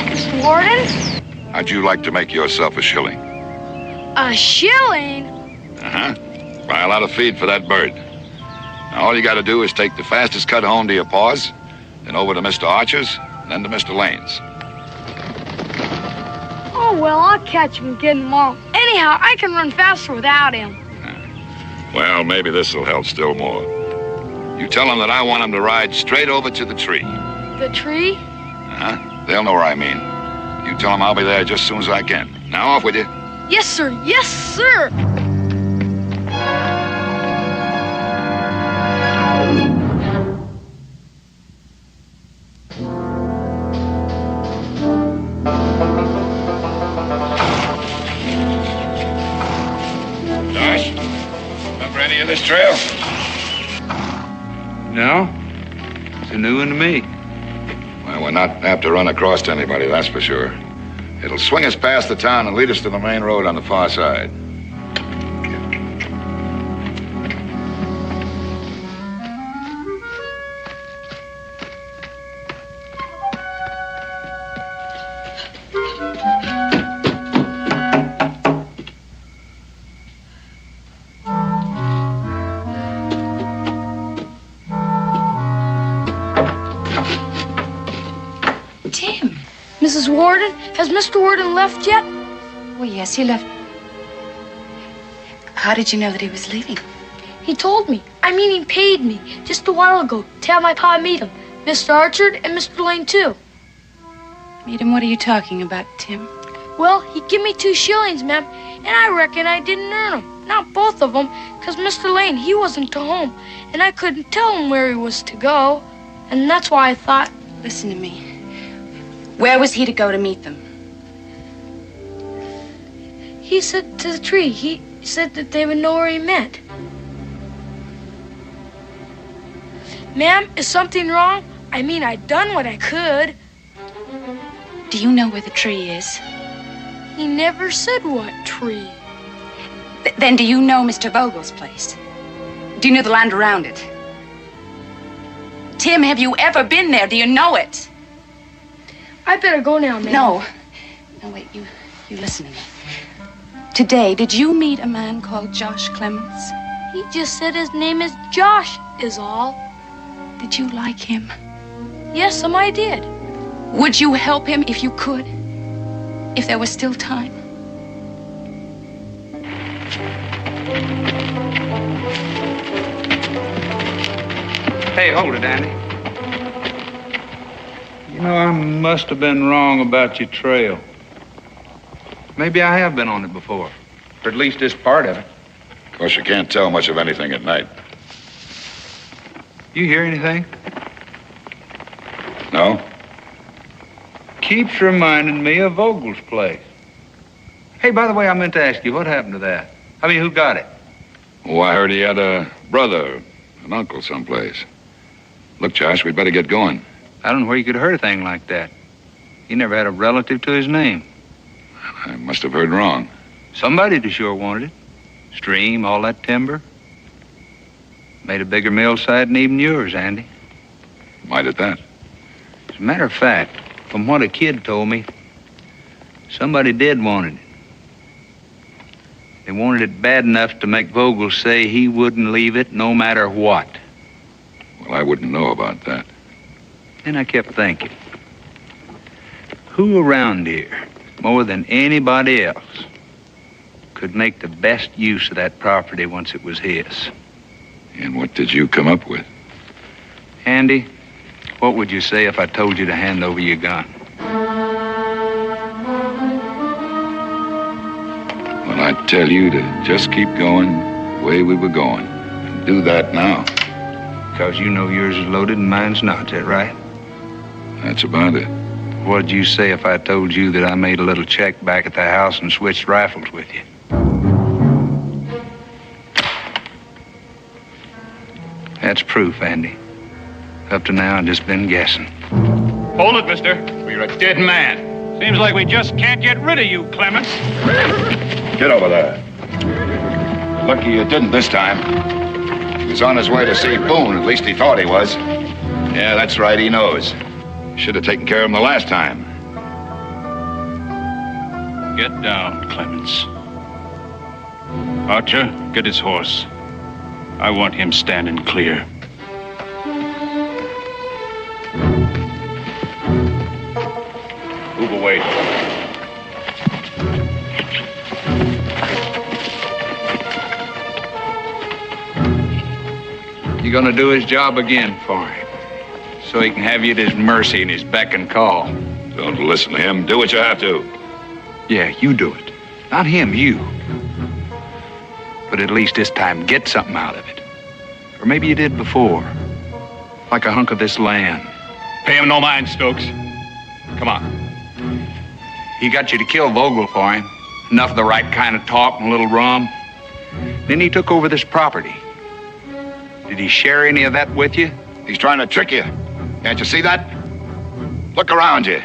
Mr. Warden? How'd you like to make yourself a shilling? A shilling? Uh-huh. Buy a lot of feed for that bird. Now, all you got to do is take the fastest cut home to your paws, then over to Mr. Archer's, then to Mr. Lane's. Oh, well, I'll catch him and get him off. Anyhow, I can run faster without him. Well, maybe this will help still more. You tell them that I want them to ride straight over to the tree. The tree? Uh-huh. They'll know where I mean. You tell them I'll be there just as soon as I can. Now, off with you. Yes, sir. Yes, sir. Josh, remember any of this trail? No? It's a new one to me. Well, we're not apt to run across anybody, that's for sure. It'll swing us past the town and lead us to the main road on the far side. Mrs. Warden, has Mr. Warden left yet? Well, yes, he left. How did you know that he was leaving? He told me. I mean, he paid me just a while ago to have my pa meet him. Mr. Archard and Mr. Lane, too. Meet him? What are you talking about, Tim? Well, he give me 2 shillings, ma'am, and I reckon I didn't earn them. Not both of them, because Mr. Lane, he wasn't to home, and I couldn't tell him where he was to go. And that's why I thought... Listen to me. Where was he to go to meet them? He said to the tree. He said that they would know where he meant. Ma'am, is something wrong? I mean, I done what I could. Do you know where the tree is? He never said what tree. Then do you know Mr. Vogel's place? Do you know the land around it? Tim, have you ever been there? Do you know it? I better go now, ma'am. No. No, wait, you listen to me. Today, did you meet a man called Josh Clements? He just said his name is Josh, is all. Did you like him? Yes, I did. Would you help him if you could? If there was still time? Hey, hold it, Andy. You know, I must have been wrong about your trail. Maybe I have been on it before, or at least this part of it. Of course, you can't tell much of anything at night. You hear anything? No? Keeps reminding me of Vogel's place. Hey, by the way, I meant to ask you, what happened to that? I mean, who got it? Oh, I heard he had a brother, an uncle someplace. Look, Josh, we'd better get going. I don't know where you could have heard a thing like that. He never had a relative to his name. I must have heard wrong. Somebody'd have sure wanted it. Stream, all that timber. Made a bigger mill site than even yours, Andy. Might at that. As a matter of fact, from what a kid told me, somebody did want it. They wanted it bad enough to make Vogel say he wouldn't leave it no matter what. Well, I wouldn't know about that. And I kept thinking, who around here, more than anybody else, could make the best use of that property once it was his? And what did you come up with? Andy, what would you say if I told you to hand over your gun? Well, I'd tell you to just keep going the way we were going. And do that now. Because you know yours is loaded and mine's not, is that right? That's about it. What'd you say if I told you that I made a little check back at the house and switched rifles with you? That's proof, Andy. Up to now, I've just been guessing. Hold it, mister. You're a dead man. Seems like we just can't get rid of you, Clements. Get over there. Lucky you didn't this time. He was on his way to see Boone. At least he thought he was. Yeah, that's right. He knows. Should have taken care of him the last time. Get down, Clements. Archer, get his horse. I want him standing clear. Move away. You're gonna do his job again for him, so he can have you at his mercy and his beck and call. Don't listen to him. Do what you have to. Yeah, you do it. Not him, you. But at least this time, get something out of it. Or maybe you did before. Like a hunk of this land. Pay him no mind, Stokes. Come on. He got you to kill Vogel for him. Enough of the right kind of talk and a little rum. Then he took over this property. Did he share any of that with you? He's trying to trick you. Can't you see that? Look around you.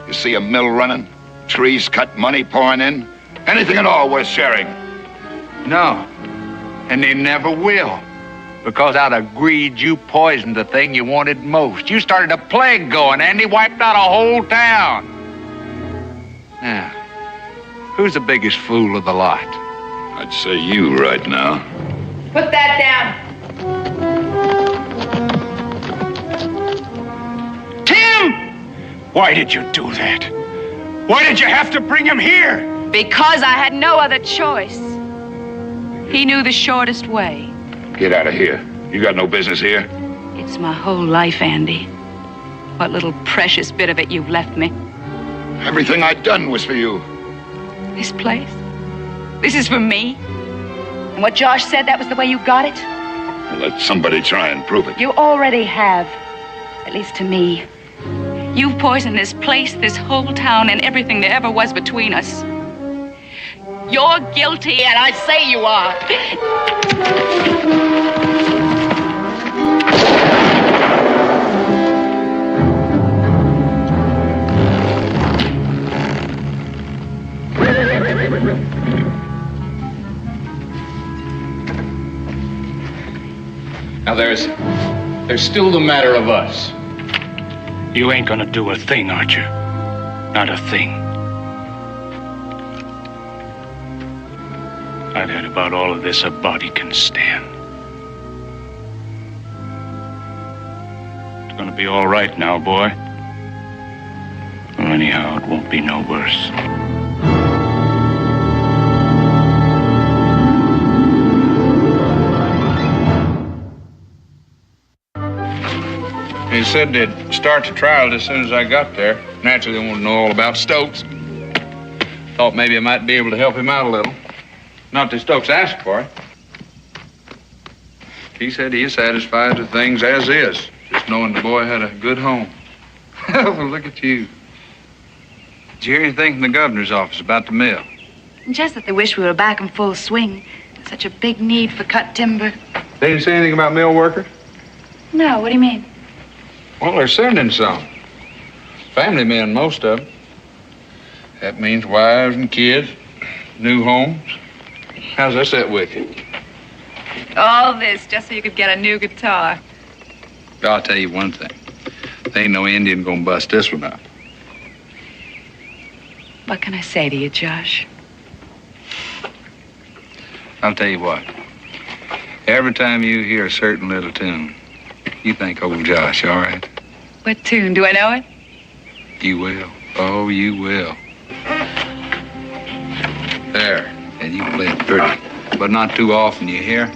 You see a mill running? Trees cut, money pouring in? Anything at all worth sharing? No. And they never will. Because out of greed, you poisoned the thing you wanted most. You started a plague going, Andy. Wiped out a whole town. Now, who's the biggest fool of the lot? I'd say you right now. Put that down. Tim! Why did you do that? Why did you have to bring him here? Because I had no other choice. He knew the shortest way. Get out of here. You got no business here. It's my whole life, Andy. What little precious bit of it you've left me. Everything I'd done was for you. This place? This is for me? And what Josh said, that was the way you got it? Let somebody try and prove it. You already have. At least to me. You've poisoned this place, this whole town, and everything there ever was between us. You're guilty, and I say you are. Now there's still the matter of us. You ain't gonna do a thing, aren't you? Not a thing. I've heard about all of this a body can stand. It's gonna be all right now, boy. Well, anyhow, it won't be no worse. He said they'd start the trial as soon as I got there. Naturally, they wanted to know all about Stokes. Thought maybe I might be able to help him out a little. Not that Stokes asked for it. He said he is satisfied with things as is, just knowing the boy had a good home. Well, look at you. Did you hear anything from the governor's office about the mill? Just that they wish we were back in full swing. Such a big need for cut timber. They didn't say anything about mill workers? No, what do you mean? Well, they're sending some. Family men, most of them. That means wives and kids, new homes. How's that set with you? All this just so you could get a new guitar. I'll tell you one thing. There ain't no Indian gonna bust this one up. What can I say to you, Josh? I'll tell you what. Every time you hear a certain little tune, you think old Josh, all right? What tune? Do I know it? You will. Oh, you will. There. And you play it pretty. But not too often, you hear?